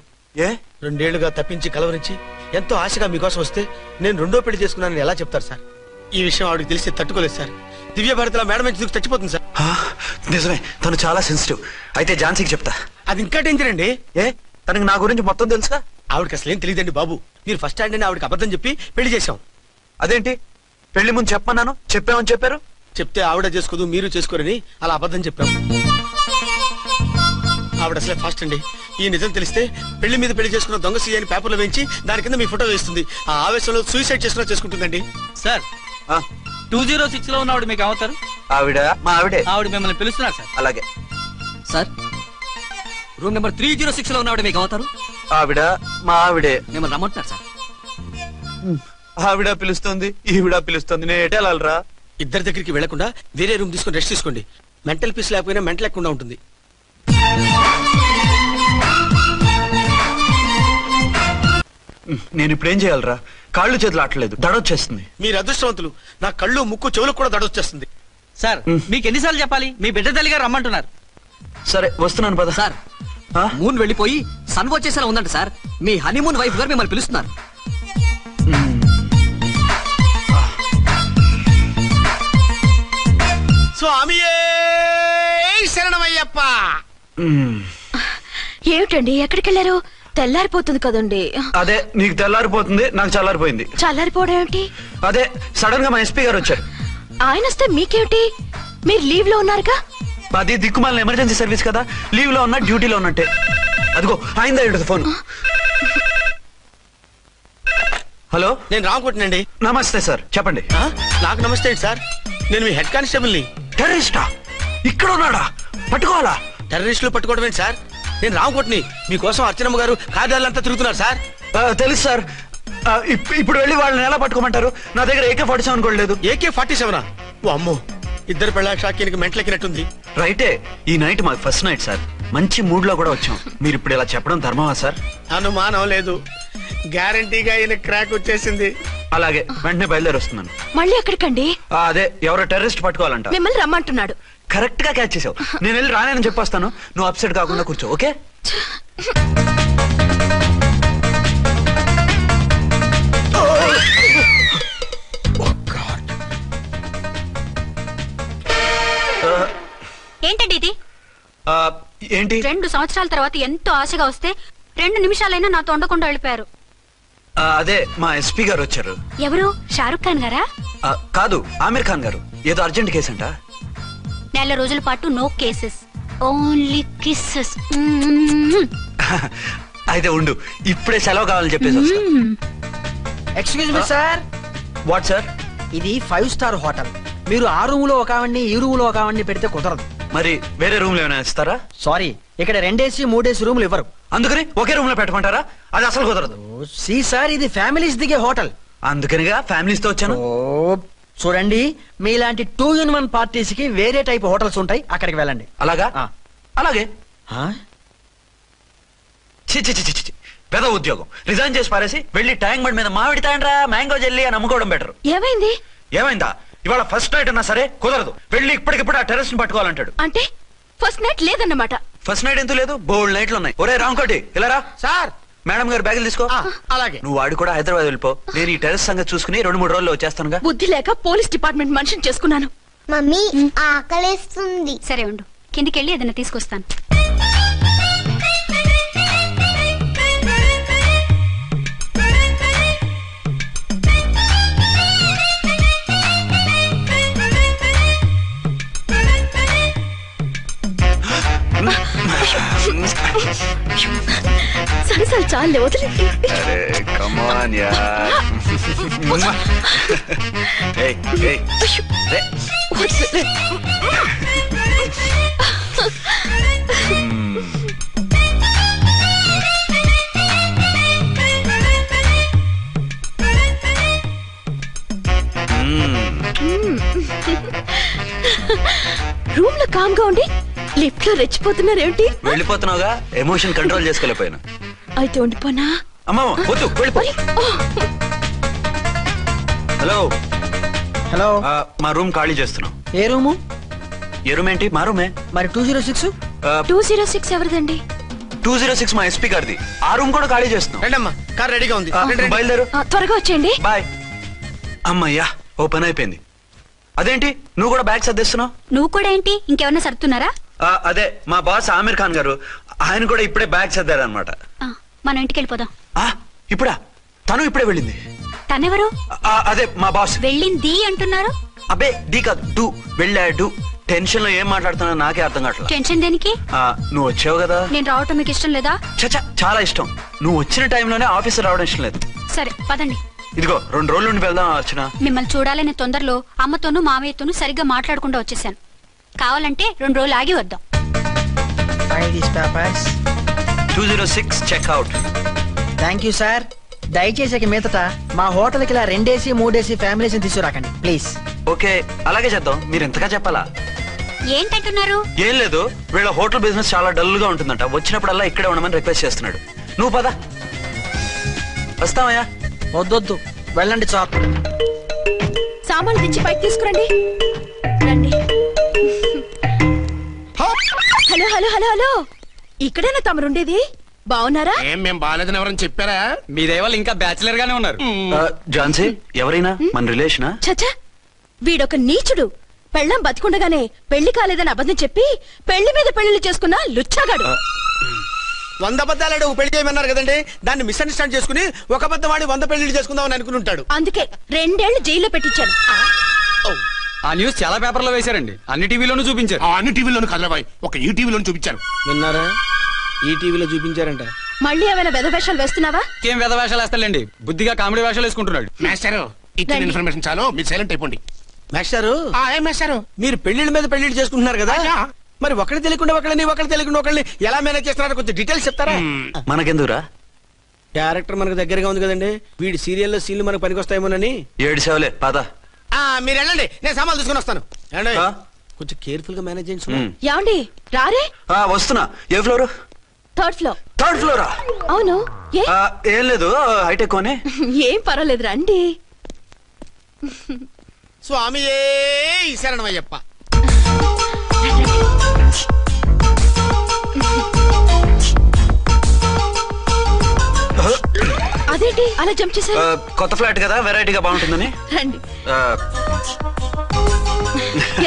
ఏ 2 ఏళ్లుగా తప్పించి కలవరించి ఎంతో ఆశగా మీకోసం వస్తే నేను 2వ పెళ్లి చేసుకున్నానని ఎలా చెప్తారు సార్? ఈ విషయం ఆవిడకి తెలిసి తట్టుకోలేదు సార్. దివ్య భారతిలో మేడం నుంచి దూకి చచ్చిపోతుంది సార్. నిజమే, తను చాలా సెన్సిటివ్. అయితే ఝాన్సీకి చెప్తా. అది ఇంకా డేంజర్ అండి. ఏ తనకి నా గురించి మొత్తం తెలుసా? ఆవిడకి అసలు ఏం తెలియదండి బాబు. మీరు ఫస్ట్ హ్యాండ్ అని ఆవిడకి అబద్ధం చెప్పి పెళ్లి చేశాం. అదేంటి పెళ్లి ముందు చెప్పమన్నాను, చెప్పామని చెప్పారు. చెప్తే ఆవిడ చేసుకోదు, మీరు చేసుకోరని అలా అబద్ధం చెప్పాం. ఆవిడ అసలే ఫాస్ట్ అండి. ఈ నిజం తెలిస్తే పెళ్లి మీద పెళ్లి చేసుకున్న దొంగ సీ అని పేపర్లో వేయించి దాని కింద మీ ఫోటో వేస్తుంది. ఆ ఆవేశంలో సూసైడ్ చేసుకుంటుందండి. సార్ 206 లో ఉన్న ఆవిడ మీకు అవుతారు? ఆవిడ మా ఆవిడే. ఆవిడ మిమ్మల్ని పిలుస్తున్నారు సార్. అలాగే సార్, రూమ్ నెంబర్ 306 లో ఉన్న ఆవిడ మీకు అవుతారు? ఆవిడ మా ఆవిడే. మిమ్మల్ని రమ్మంటున్నారు సార్. ఆవిడ పిలుస్తుంది, ఈవిడ పిలుస్తుంది. నేను ఎటు వెళ్ళాలరా? ఇద్దరి దగ్గరికి వెళ్లకుండా వేరే రూమ్ తీసుకుని రెస్ట్ తీసుకోండి. మెంటల్ పీస్ లేకపోయినా మెంటల్ లేకుండా ఉంటుంది. నేను ఇప్పుడు ఏం చేయాలరా? కాళ్ళు చేతులు ఆటలేదు, దడొచ్చేస్తుంది. మీరు అదృష్టవంతులు. నా కళ్ళు ముక్కు చెవులకు కూడా దడొచ్చేస్తుంది. సార్, మీకు ఎన్నిసార్లు చెప్పాలి? మీ బిడ్డ తల్లిగా రమ్మంటున్నారు. సరే వస్తున్నాను పద. సార్, మూన్ వెళ్ళిపోయి సన్ వచ్చేసేలా ఉందంట సార్. మీ హనీమూన్ వైఫ్ గారు మిమ్మల్ని పిలుస్తున్నారు. స్వామియే శరణమయ్యప్ప. ఏమిటండి, ఎక్కడికి వెళ్ళారు? తెల్లారిపోతుంది కదండి. అదే నీకు తెల్లారిపోతుంది, నాకు చల్లారిపోయింది. చల్లారిపోవడం ఏమిటి? అదే సడన్ గా మా ఎస్పీ గారు వచ్చారు. ఆయన వస్తే మీకేమిటి? మీరు లీవ్ లో ఉన్నారుగా. అది దిక్కుమాలిన ఎమర్జెన్సీ సర్వీస్ కదా, లీవ్ లో ఉన్నా డ్యూటీలో ఉన్నట్టే. అదిగో అయిందా ఇటు ఫోన్. హలో, నేను రామకోటినండి. నమస్తే సార్, చెప్పండి. నాకు నమస్తే సార్. నేను మీ హెడ్ కానిస్టేబుల్ ని. టెర్రరిస్టా? ఇక్కడ ఉన్నాడా? పట్టుకోవాలా? టెర్రరిస్టులు పట్టుకోవడమే సార్. నేను రామకోటిని. మీకోసం అర్చనమ్మ గారు కార్యాలయంతా తిరుగుతున్నారు సార్. తెలుసు సార్. ఇప్పుడు వెళ్ళి వాళ్ళని ఎలా పట్టుకోమంటారు? నా దగ్గర AK-47 కూడా లేదు. AK-47? ఓ అమ్మో, ఇద్దరు పెళ్ళాక షాకీనికి మెంటలెక్కినట్టుంది. రైటే, ఈ నైట్ మాకు ఫస్ట్ నైట్ సార్. మంచి మూడ్ లో కూడా వచ్చాం. మీరు ఇప్పుడు ఇలా చెప్పడం ధర్మమా సార్? అనుమానం లేదు, గ్యారంటీగా ఈయన క్రాక్ వచ్చేసింది. అలాగే, వెంటనే బయలుదేరి వస్తున్నాను. మళ్ళీ ఎక్కడికండి? అదే ఎవరో టెర్రరిస్ట్ పట్టుకోవాలంట. మిమ్మల్ని రమ్మంటున్నాడు. కరెక్ట్ గా క్యాచ్ చేసావు. నేను వెళ్ళి రానని చెప్పొస్తాను, నువ్వు అప్సెట్ కాకుండా కూర్చో. ఓకే? ఏంటండి ఇది? ఏంటి? 2 సంవత్సరాల తర్వాత ఎంతో ఆశగా వస్తే 2 నిమిషాలైనా నాతో ఉండకుండా వెళ్ళిపోయారు. అదే మా ఎస్పీ గారు వచ్చారు. ఎవరు? షారుఖ్ ఖాన్ గారా? కాదు, ఆమిర్ ఖాన్ గారు. ఏదో అర్జెంట్ కేసు అంట. 4 రోజుల పాటు నో కేసెస్, ఓన్లీ కిస్సెస్. అయితే ఉండు, ఇప్పుడే సెలవు కావాలని చెప్పేసి వస్తా. Excuse me sir. What sir? ఇది 5 స్టార్ హోటల్. మీరు ఆ రూమ్ లో ఒక ఆవిడ్ని, ఈ రూమ్ లో ఒక ఆవిడ్ని పెడితే కుదరదు. మరి వేరే రూమ్ లో ఏమైనా ఇస్తారా? సారీ, ఇక్కడ 2 AC 3 AC రూమ్లు ఇవ్వరు. అందుకని ఒకే రూమ్ లో పెట్టమంటారా? అది అసలు కుదరదు. సి సార్, ఇది ఫ్యామిలీస్ దిగే హోటల్. అందుకనిగా ఫ్యామిలీస్ తో వచ్చాను. చూడండి, మీలాంటి 2 in 1 పార్టీస్ కి వేరే టైప్ హోటల్స్ ఉంటాయి, అక్కడికి వెళ్ళండి. అలాగా? అలాగే. పెద్ద ఉద్యోగం రిజైన్ చేసి పారేసి వెళ్ళి ట్యాంక్ బండ్ మీద మామిడి తాండ్రా మ్యాంగో జెల్లీ అని అమ్ముకోవడం బెటర్. ఏమైంది? ఏమైందా? ఇవాళ ఫస్ట్ నైట్ అన్నా సరే కుదరదు. వెళ్ళి ఇప్పటికిప్పుడు ఆ టెర్రస్ ని పట్టుకోవాలంటాడు. అంటే ఫస్ట్ నైట్ లేదన్నమాట. ఫస్ట్ నైట్ ఎందుకు లేదు? బోల్డ్ నైట్లు ఉన్నాయి. ఒరే రాంకోటి, ఇలా రా. సార్, మేడం గారు బ్యాగులు తీసుకో. అలాగే. నువ్వు వాడు కూడా హైదరాబాద్ వెళ్ళిపో. నేను ఈ టెర్రస్ సంగతి చూసుకుని 2-3 రోజుల్లో వచ్చేస్తానుగా. బుద్ధి లేక పోలీస్ డిపార్ట్మెంట్ మనిషిని చేసుకున్నాను. మమ్మీ ఆకలేస్తుంది. సరే ఉండు, కిందికెళ్ళి ఏదైనా తీసుకొస్తాను. సరసాలు చాలే, వదిలేండి. రూమ్ లో కామ్ గా ఉండి లిఫ్ట్ లో రెచ్చిపోతున్నారేంటి? వెళ్ళిపోతున్నావుగా, ఎమోషన్ కంట్రోల్ చేసుకోలేకపోయాను. అయితే ఉండిపోనా? అమ్మా వద్దు వెళ్ళిపో. హలో హలో, మా రూమ్ ఖాళీ చేస్తున్నాం. ఏ రూము? ఏ రూమ్ ఏంటి? మా రూమే. మరి 206? 206 ఎవరిదండి? 206 మా ఎస్పీ గారిది. ఆ రూమ్ కూడా ఖాళీ చేస్తున్నాం. రండమ్మా, కార్ రెడీగా ఉంది. బయలుదేరు. త్వరగా వచ్చేయండి. బాయ్. అమ్మయ్యా, ఓ పని అయిపోయింది. అదేంటి నువ్వు కూడా బ్యాగ్ సర్దేస్తున్నావు? నువ్వు కూడా ఏంటి, ఇంకెవరన్నా సర్దుతున్నారా? అదే మా బాస్ ఆమీర్ ఖాన్ గారు, ఆయన కూడా ఇప్పుడే బ్యాగ్ సర్దారనమాట. మనం ఇంటికి వెళ్ళిపోదాం. ఇప్పుడా? తను ఇప్పుడే వెళ్ళింది. తనెవరు? అదే మా బాస్. వెళ్ళింది అంటున్నారు. అబ్బే డీ కాదు, డూ. వెళ్ళాడు. టెన్షన్ లో ఏం మాట్లాడుతున్నా నాకే అర్థం కావట్లేదు. టెన్షన్ దేనికి? నువ్వు వచ్చావు కదా. నేను రావటం మీకు ఇష్టం లేదా? చచ్చా, చాలా ఇష్టం. నువ్వు వచ్చిన టైంలోనే ఆఫీస్ రావడం ఇష్టం లేదు. సరే పదండి. ఇదిగో 2 రోజుల నుండి వెళ్దాం అర్చన. మిమ్మల్ని చూడాలనే తొందరలో అమ్మతోనూ మామయ్యతోనూ సరిగ్గా మాట్లాడకుండా వచ్చేసాను. కావాలంటే 2 రోజులు ఆగి వద్దాం. 206 చెక్అవుట్. Thank you sir. దయచేసి మీదట మా హోటల్కి ఇలా 2 AC 3 AC ఫ్యామిలీస్ తీసుకురాకండి ప్లీజ్. ఓకే, అలాగే చేద్దాం. మీరు ఎంతగా చెప్పాలా? ఏంటంటున్నారు? ఏం లేదు, వీళ్ళ హోటల్ బిజినెస్ చాలా డల్ గా ఉంటుందంట. వచ్చినప్పుడల్లా ఇక్కడే ఉండమని రిక్వెస్ట్ చేస్తున్నాడు. నువ్వు పద. వస్తావయ్యా? వద్దొద్దు, వెళ్ళండి చాలు. సామాన్లు తెచ్చి పైకి తీసుకురండి. రండి. హలో హలో హలో హలో, ఇక్కడేనా తమరుండేది? బాగున్నారా? మేము బాగాలేదని ఎవరని చెప్పారా? మీ దయవల్ల ఇంకా బ్యాచిలర్ గానే ఉన్నారు. ఝాన్సీ ఎవరైనా మన రిలేషనా? చచ్చా, వీడొక నీచుడు. పెళ్ళం బతికుండగానే పెళ్లి కాలేదని అబద్ధం చెప్పి పెళ్లి మీద పెళ్లిళ్ళు చేసుకున్న లుచ్చాగాడు. 100 అబద్ధాలు పెళ్లి చేయమన్నారు కదండి, దాన్ని మిస్అండర్స్టాండ్ చేసుకుని ఒక అబద్ధం వాడి 100 పెళ్లిళ్ళు చేసుకుందామని అనుకుని ఉంటాడు. అందుకే 2 ఏళ్లు జైల్లో పెట్టించాను. ఆ న్యూస్ చాలా పేపర్లో వేశారండి, అన్ని టీవీలోనూ చూపించారు. అన్ని టీవీలోను కదలబాయ్, ఒక ఈ టీవీలోను చూపించారు. విన్నారా? ఈ టీవీలో చూపించారంట. మళ్ళీ ఏమైనా వెధవేషాలు వేస్తున్నావా? ఏం వెధ వేషాలు వేస్తాడండి, బుద్ధిగా కామెడీ వేషాలు వేసుకుంటున్నాడు. మాస్టారు, ఇచ్చిన ఇన్ఫర్మేషన్ చాలు, మీరు సైలెంట్ అయిపోండి. మాస్టారు, ఏం మాస్టారు? మీరు పెళ్లిళ్ళ మీద పెళ్లిళ్ళు చేసుకుంటున్నారు కదా, మరి ఒకటి తెలియకుండా ఒకళ్ళని తెలియకుండా ఒకళ్ళని ఎలా మేనేజ్ చేస్తున్నారో కొంచెం డీటెయిల్స్ చెప్తారా? మనకెందుకురా? క్యారెక్టర్ మనకు దగ్గరగా ఉంది కదండి, వీడి సీరియల్లో సీన్లు మనకు పనికొస్తాయేమోనని. 7 సేవలే పద. మీరు వెళ్ళండి, నేను సామాన్లు తీసుకుని వస్తాను. కొంచెం కేర్ఫుల్ గా మేనేజ్ చేయండి. ఏమండి రారే? వస్తున్నా. ఏ ఫ్లోర్? 3rd floor. 3rd ఫ్లోరా? అవును. ఏం లేదు, హైటెక్ అని. ఏం పర్వాలేదు రండి. స్వామియే శరణమయ్యప్ప. అదేంటి అలా జంప్ చేశారు? కొత్త ఫ్లాట్ కదా, వెరైటీగా బాగుంటుందని. రండి.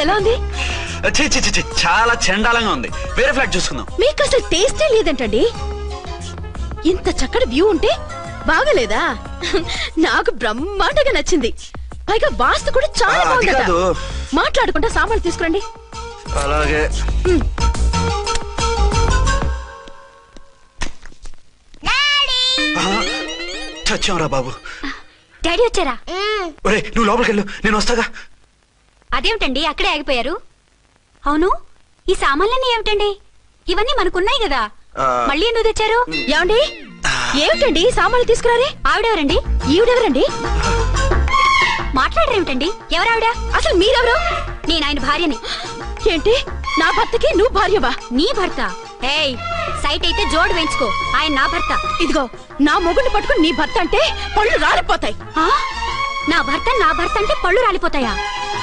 ఎలా ఉంది? చాలా చండాలంగా ఉంది. వేరే ఫ్లాట్ చూసుకుందాం. మీకు అసలు టేస్టే లేదంటండి. ఇంత చక్కటి వ్యూ ఉంటే బాగలేదా? నాకు బ్రహ్మాండంగా నచ్చింది. పైగా వాస్తు కూడా చాలా బాగుందట. మాట్లాడుకుంటా సామాన్లు తీసుకురండి. అలాగే. చచ్చాంరా బాబు. డాడీ వచ్చారా? ఒరే నువ్వు లోపలికి వెళ్ళు, నేను వస్తాగా. అదేమిటండి అక్కడే ఆగిపోయారు? అవును, ఈ సామాన్లన్నీ ఏమిటండి? ఇవన్నీ మనకున్నాయి కదా, మళ్ళీ ఎందుకు తెచ్చారు? ఏమండి ఏమిటండి సామాన్లు తీసుకురారే? ఆవిడెవరండి? ఈవిడెవరండి? మాట్లాడరేమిటండి? ఎవరావిడ? అసలు మీరెవరు? నేను ఆయన భార్యని. ఏంటి నా భర్తకి నువ్వు భార్యవా? నీ భర్త? ఏయ్, సైట్ అయితే జోడు వేయించుకో, ఆయన నా భర్త. ఇదిగో నా మొగుడిని పట్టుకుని నీ భర్త అంటే పళ్ళు రాలిపోతాయి. నా భర్త అంటే పళ్ళు రాలిపోతాయా?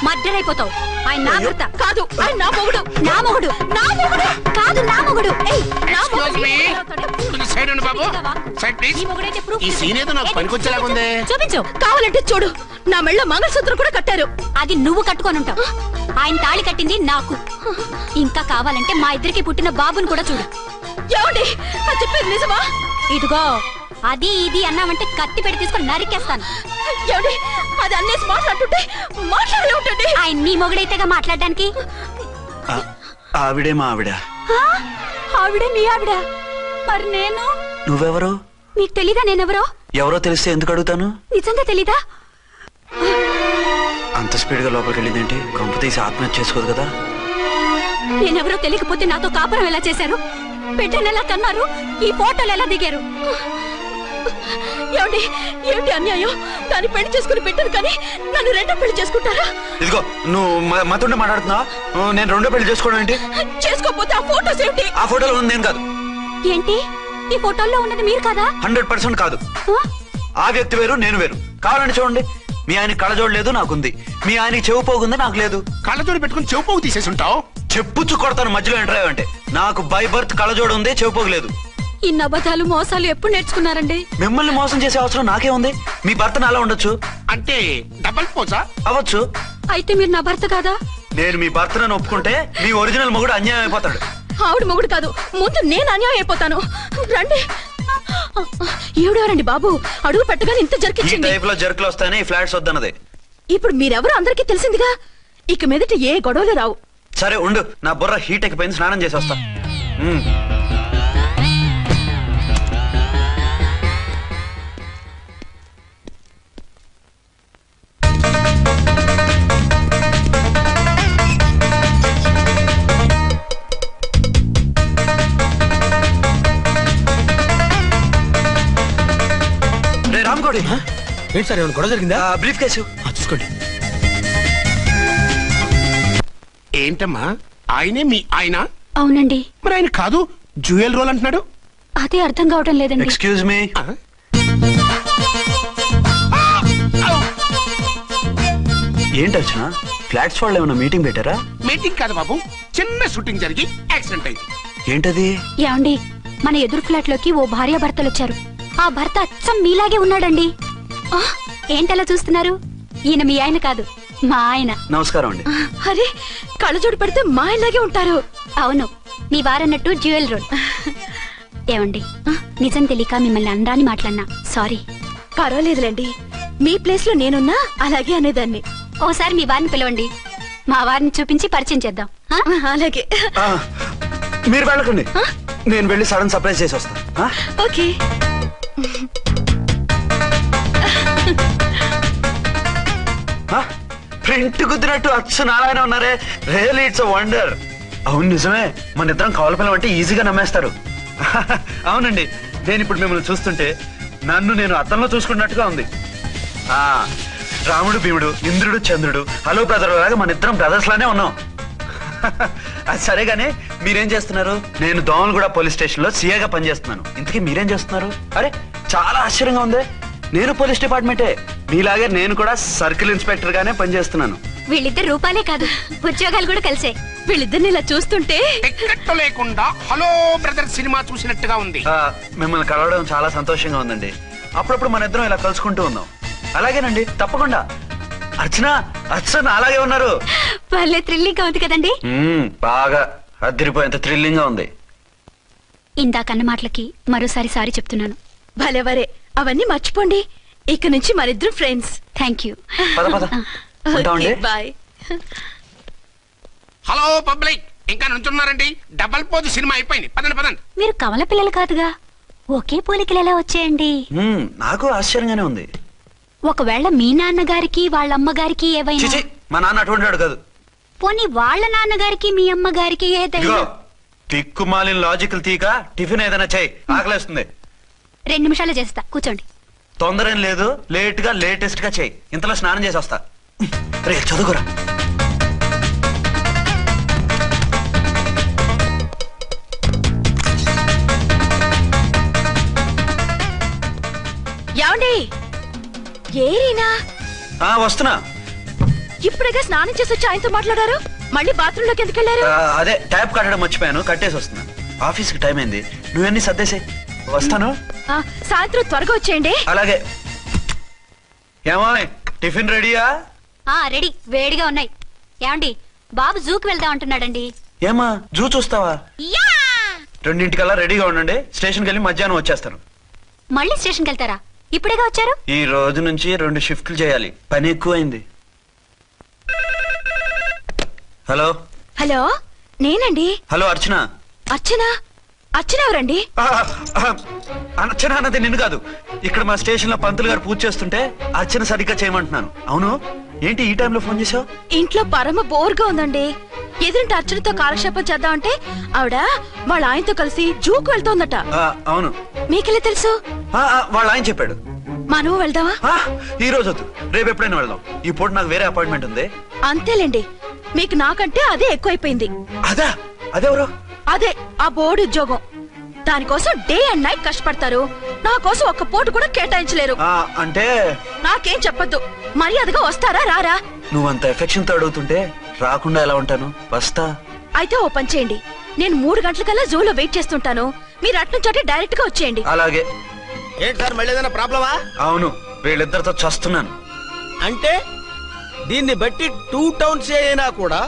మర్డర్ అయిపోతావు. ఆయన నా భర్త కాదు, ఆయన నా మొగుడు. నా మొగుడు? నా మొగుడు కాదు, నా మొగుడు. చూపించు. కావాలంటే చూడు, నా మెళ్ళ మంగళసూత్రం కూడా కట్టారు. అది నువ్వు కట్టుకొని ఉంటావు. ఆయన తాళి కట్టింది నాకు. ఇంకా కావాలంటే మా ఇద్దరికి పుట్టిన బాబుని కూడా చూడు. ఏమండి చెప్పేది నిజమా? ఇదిగో అది ఇది అన్నావంటే కత్తి పెట్టి తీసుకొని నరికేస్తాను. ఏమండి అది అన్నేసి మాట్లాడుతుంటే మాట్లాడే ఉంటుంది. ఆయన నీ మొగుడైతేగా మాట్లాడడానికి. ఆవిడే మా ఆవిడ. ఆవిడే మీ ఆవిడ? మరి నేను? నువ్వెవరు? నీకు తెలీదా నేనెవరో? ఎవరో తెలిస్తే ఎందుకు అడుగుతాను? నిజంగా తెలీదా? అంత స్పీడ్ గా లోపలికి వెళ్ళిందేంటి? కొంప తీసి ఆత్మహత్య చేసుకోదు కదా? నేనెవరో తెలియకపోతే నాతో కాపురం ఎలా చేశారు? బిడ్డను ఎలా కన్నారు? ఈ ఫోటోలు ఎలా దిగారు? ఏమండి ఏమిటి అన్యాయం? దాన్ని పెళ్లి చేసుకుని బిడ్డను కానీ నన్ను రెండో పెళ్లి చేసుకుంటారా? ఇదిగో నువ్వు మాతో మాట్లాడుతున్నా, నేను రెండో పెళ్లి చేసుకోవడం ఏంటి? చేసుకోకపోతే ఆ ఫోటోస్ ఏమిటి? ఆ ఫోటోలో ఉంది నేను కాదు. ఏంటి ఈ ఫోటోల్లో ఉన్నది మీరు కదా? 100% కాదు. ఆ వ్యక్తి వేరు, నేను వేరు. కావాలంటే చూడండి. మీ ఆయన కళ్ళజోడు లేదు, నాకుంది. మీ ఆయనకి చెవు పోగుంది, నాకు లేదు. కళ్ళజోడు పెట్టుకుని చెవు పోగు తీసేసి ఉంటావు. చెప్పుచ్చు కొడతాను మధ్యలో ఎంటర్ అంటే. నాకు బై బర్త్ కళ్ళజోడు ఉంది, చెవు పోగు లేదు. ఇన్ని అబద్ధాలు మోసాలు ఎప్పుడు నేర్చుకున్నారండి? మిమ్మల్ని మోసం చేసే అవసరం నాకే ఉంది. మీ భర్త నాలా ఉండొచ్చు. అంటే డబల్ పోజా అవ్వచ్చు. అయితే మీరు నా భర్త కాదా? నేను మీ భర్తను ఒప్పుకుంటే మీ ఒరిజినల్ మొగుడు అన్యాయం అయిపోతాడు. ఆవిడ మొగుడు కాదు, ముందు నేను అన్యాయం అయిపోతాను. రండి. ఈవిడెవరండి బాబు? అడుగు పెట్టగానే ఇంత ఈ జరికిచ్చింది. టైప్ లో జర్కులు వస్తాయని ఈ ఫ్లాట్స్ వద్దన్నది. ఇప్పుడు మీరెవరో అందరికీ తెలిసిందిగా, ఇక మీదట ఏ గొడవలు రావు. సరే ఉండు, నా బుర్ర హీట్ ఎక్కిపోయింది, స్నానం చేసి వస్తా. రామ్కోడి ఏంటి సార్, ఏమైనా గొడవ జరిగిందా? బ్రీఫ్ కేసు చూసుకోండి. ఏంటమ్మా, ఆయనే మీ ఆయన? అవునండి. మరి ఆయన కాదు, జ్యూయల్ రోల్ అంటున్నాడు. అదే అర్థం కావడం లేదండి. Excuse me. ఏంటి వచ్చిన ఫ్లాట్స్ వాళ్ళు ఏమైనా మీటింగ్ పెట్టారా? మీటింగ్ కాదు బాబు, చిన్న షూటింగ్ జరిగి యాక్సిడెంట్ అయింది. ఏంటది? ఏమండి, మన ఎదురు ఫ్లాట్ లోకి ఓ భార్య భర్తలు వచ్చారు. ఆ భర్త అచ్చం మీలాగే ఉన్నాడండి. ఏంటలా చూస్తున్నారు? ఈయన మీ ఆయన కాదు, మా ఆయన. నమస్కారం అండి. అరే, కళ్ళజోడు పెడితే మా ఆయనలాగే ఉంటారు. అవును, మీ వారన్నట్టు జ్యువెల్ రోడ్. ఏమండి, నిజం తెలియక మిమ్మల్ని అనరాని మాట్లాడినా సారీ. పర్వాలేదులేండి, మీ ప్లేస్ లో నేనున్నా అలాగే అనేదాన్ని. ఓసారి మీ వారిని పిలవండి, మా వారిని చూపించి పరిచయం చేద్దాం. అలాగే. మీరు వెళ్ళకండి, నేను వెళ్ళి సడన్ సర్ప్రైజ్ చేసి వస్తాను. ఓకే. ప్రింట్ కుదిరినట్టు అచ్చు నారాయణ ఉన్నారే. Really it's a wonder. అవును నిజమే, మన ఇద్దరం కవల పిల్లం అంటే ఈజీగా నమ్మేస్తారు. అవునండి, నేను ఇప్పుడు మిమ్మల్ని చూస్తుంటే నన్ను నేను అద్దంలో చూసుకున్నట్టుగా ఉంది. రాముడు భీముడు, ఇంద్రుడు చంద్రుడు, హలో బ్రదర్ లాగా మన ఇద్దరం బ్రదర్స్ లానే ఉన్నాం. అది సరేగానే మీరేం చేస్తున్నారు? నేను దోమలగూడ పోలీస్ స్టేషన్ లో సీఏగా పనిచేస్తున్నాను. ఇంతకీ మీరేం చేస్తున్నారు? అరే చాలా ఆశ్చర్యంగా ఉంది. నేను పోలీస్ డిపార్ట్మెంటే, మీలాగే నేను కూడా సర్కిల్ ఇన్స్పెక్టర్ గానే పనిచేస్తున్నాను. వీళ్ళిద్దరు రూపాలే కాదు, ఉద్యోగాలు కూడా కలిసే. వీళ్ళిద్దరిని ఇలా చూస్తుంటే టికెట్ లేకుండా హలో బ్రదర్ సినిమా చూసినట్టుగా ఉంది. మిమ్మల్ని కలవడం చాలా సంతోషంగా ఉందండి. అప్పుడప్పుడు మన ఇద్దరం ఇలా కలుసుకుంటూ ఉందాం. అలాగేనండి, తప్పకుండా. అర్చన, అర్చన అలాగే ఉన్నారు. వాళ్ళే థ్రిల్లింగ్ గా ఉంది కదండి. బాగా అదిరిపోయేంత థ్రిల్లింగ్ గా ఉంది. ఇందాకన్న మాటలకి మరోసారి సారీ చెప్తున్నాను. భలేవరే, అవన్నీ మర్చిపోండి. ఇక నుంచి మరిద్దరం friends. Thank you. Bye. Hello public, ఇంకా నుంచున్నారండి? డబల్ పోజ్ సినిమా అయిపోయింది, పదండి పదండి. మీరు కమల పిల్లలు కాదుగా, ఒకే పోలికలు ఎలా వచ్చాయండి? నాకు ఆశ్చర్యంగానే ఉంది. ఒకవేళ మీ నాన్నగారికి వాళ్ళ అమ్మగారికి ఏవైనా? మా నాన్న అటువంటి కాదు. పోనీ వాళ్ళ నాన్నగారికి మీ అమ్మగారికి ఏదైనా? తిక్కుమాలిన లాజికల్ తీక టిఫిన్ ఏదైనా చేయి, ఆకలేస్తుంది. 2 నిమిషాలు చేస్తా, కూర్చోండి. తొందర ఏం లేదు, లేట్ గా లేటెస్ట్ గా చేయి. ఇంతలో స్నానం చేసి వస్తా. రే చదువుకురా. ఏమండి? ఏరీనా? వస్తున్నా. ఇప్పుడేగా స్నానం చేసి వచ్చి ఆయనతో మాట్లాడారు, మళ్ళీ బాత్రూమ్ లోకి ఎందుకు వెళ్ళారు? అదే ట్యాప్ కట్టడం మర్చిపోయాను, కట్టేసి వస్తున్నాను. ఆఫీస్ కి టైం అయింది, నువ్వన్నీ సర్దేసే. వస్తాను. సాయంత్రం త్వరగా వచ్చేయండి. అలాగే. ఏమో టిఫిన్ రెడీయా? రెడీ, వేడిగా ఉన్నాయి. ఏమండి, బాబు జూకి వెళ్దాం అంటున్నాడండి. ఏమా జూ చూస్తావా? 2:00కల్లా రెడీగా ఉండండి, స్టేషన్కి వెళ్ళి మధ్యాహ్నం వచ్చేస్తాను. మళ్ళీ స్టేషన్కి వెళ్తారా? ఇప్పుడేగా వచ్చారు. ఈ రోజు నుంచి 2 షిఫ్ట్లు చేయాలి, పని ఎక్కువైంది. హలో. హలో, నేనండి. హలో అర్చన. అర్చన? అర్చన ఎవరండి? అర్చన అన్నది నిన్ను కాదు. ఇక్కడ మా స్టేషన్ లో పంతులు గారు పూజ చేస్తుంటే అర్చన సరిగ్గా చేయమంటున్నాను. అవును, ఏంటి ఈ టైంలో ఫోన్ చేసావు? ఇంట్లో పరమ బోర్గా ఉందండి. ఎదురింటి అర్చనతో కాలక్షేపం చేద్దామంటే ఆవిడ వాళ్ళ ఆయనతో కలిసి జూకు వెళ్తోందట. అవును. మీకెళ్ళి తెలుసు? వాళ్ళ ఆయన చెప్పాడు. మనము వెళ్దామా? ఈ రోజు వద్దు, రేపు ఎప్పుడైనా వెళ్దాం. ఈ పూట నాకు వేరే అపాయింట్మెంట్ ఉంది. అంతేలేండి, మీకు నాకంటే అదే ఎక్కువైపోయింది. అదా? అదెవరు? అదే ఆ బోర్డు ఉద్యోగం. దానికోసం డే అండ్ నైట్ కష్టపడతారు. నా కోసం ఒక్క పూట కూడా కేటాయించలేరు. అంటే నాకేం చెప్పొద్దు. మర్యాదగా వస్తారా రారా? నువ్వంత ఎఫెక్షన్ తో అడుగుతుంటే రాకుండా ఎలా ఉంటాను? వస్తా. అయితే ఓ పని చేయండి, నేను 3 గంటలకల్లా జూలో వెయిట్ చేస్తుంటాను. మీరు అట్నుంచి డైరెక్ట్ గా వచ్చేయండి. అలాగే. ఏంటి సార్ మళ్ళీ ఏదైనా ప్రాబ్లమా? అవును, వీళ్ళిద్దరితో చస్తున్నాను. అంటే దీన్ని బట్టి 2 టౌన్స్ అయినా కూడా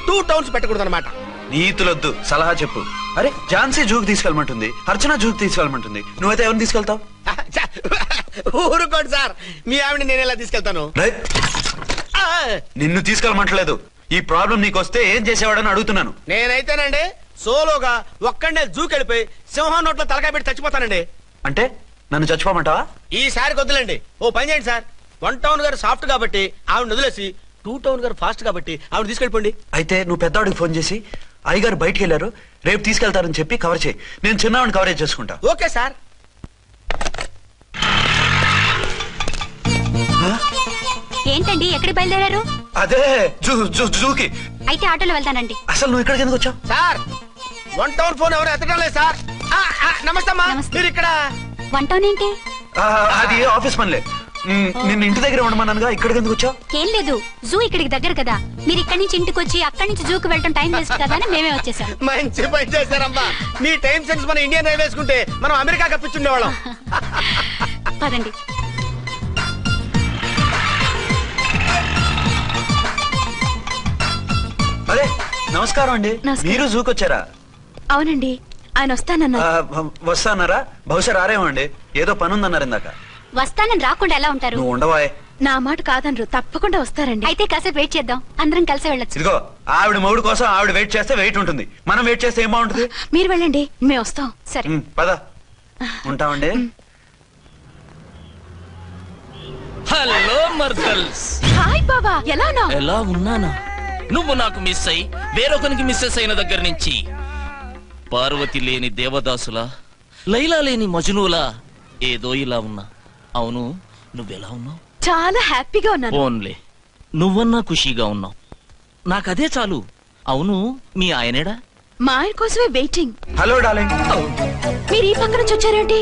2 టౌన్స్ పెట్టకూడదు అనమాట. నీతులొద్దు, సలహా చెప్పు. అరే ఝాన్సీ జూకి తీసుకెళ్ళమంటుంది, అర్చన జూకి తీసుకెళ్ళమంటుంది, నువ్వైతే ఎవరిని తీసుకెళ్తావు? ఊరుకోండి సార్, మీ ఆవిడ నేను ఎలా తీసుకెళ్తాను? నిన్ను తీసుకెళ్ళమంటలేదు. ఈ ప్రాబ్లం నీకొస్తే ఏం చేసేవాడని అడుగుతున్నాను. నేనైతేనండి సోలోగా ఒక్కడే జూకెళ్ళిపోయి సింహం నోట్లో తలకాయ పెట్టి చచ్చిపోతానండి. అంటే నన్ను చచ్చిపోమంటావా? ఈసారి వద్దులేండి. ఓ పని చేయండి సార్, 1 టౌన్ గారు సాఫ్ట్ కాబట్టి ఆవిడ వదిలేసి 2 టౌన్ గారు ఫాస్ట్ కాబట్టి ఆవిడ తీసుకెళ్ళిపోండి. అయితే నువ్వు పెద్దవాడికి ఫోన్ చేసి అయ్యగారు బయటికి వెళ్ళారు, రేపు తీసుకెళ్తారని చెప్పి కవర్ చేయి. నేను చిన్నవాడిని కవరేజ్ చేసుకుంటా. Okay sir. ఏంటండి ఎక్కడికి బయలుదేరారు? అదే జూకి. అయితే ఆటోలో వెళ్తానండి. అసలు నువ్వు ఇక్కడికి ఎందుకు వచ్చావు? సార్ 1 టౌన్ ఫోన్ ఎవరు ఎత్తడం లేదు సార్. నమస్తే అమ్మా. మీరు ఇక్కడ 1 టౌన్ ఏంటి? అది ఆఫీస్ పనిలే. నిన్ను ఇంటి దగ్గర ఉండమన్నానుగా, ఇక్కడికి ఎందుకు వచ్చావు? ఏం లేదు, జూ ఇక్కడికి దగ్గర కదా. మీరు ఇక్కడి నుంచి ఇంటికి వచ్చి అక్కడి నుంచి జూకి వెళ్ళటం టైం వేస్ట్ కదా అని మేమే వచ్చేసాం. మంచి పని చేశారమ్మా. మీ టైం సెన్స్ మన ఇండియన్ రైల్వేస్ కుంటే మనం అమెరికా కప్పించుండేవాళ్ళం. పదండి. అదే నమస్కారం అండి. మీరు జూకి వచ్చారా? అవునండి, ఆయన వస్తానన్నారు. వస్తానరా? బహుశా రారేమో అండి, ఏదో పని ఉందన్నారు ఇందాక. వస్తానని రాకుండా ఎలా ఉంటారు? నువ్వు ఉండవా? నా మాట కాదనరు, తప్పకుండా వస్తారండి. అయితే కాసేపు వెయిట్ చేద్దాం, అందరం కలిసి వెళ్ళొచ్చు. ఇదిగో ఆవిడ మొగుడు కోసం ఆవిడ వెయిట్ చేస్తే వెయిట్ ఉంటుంది, మనం వెయిట్ చేస్తే ఏం బాగుంటుంది? మీరు వెళ్ళండి, మేము వస్తాం. సరే పద. ఉంటామండి. హలో మర్దల్స్. హాయ్ బాబా, ఎలా ఉన్నావు? ఎలా ఉన్నానా? నువ్వు నాకు మిస్ అయి వేరొకరికి మిస్సెస్ అయిన దగ్గర నుంచి పార్వతి లేని దేవదాసులా, లైలా లేని మజునులా ఏదో ఇలా ఉన్నా. అవును, నువ్వెలా ఉన్నావు? చాలా హ్యాపీగా ఉన్నాను. ఓన్లే నువ్వన్నా ఖుషీగా ఉన్నావు, నాకదే చాలు. అవును, మీ ఆయనేడా? మా ఆయన కోసమే వెయిటింగ్. Hello darling. మీరు ఈ పక్క నుంచి వచ్చారేంటి?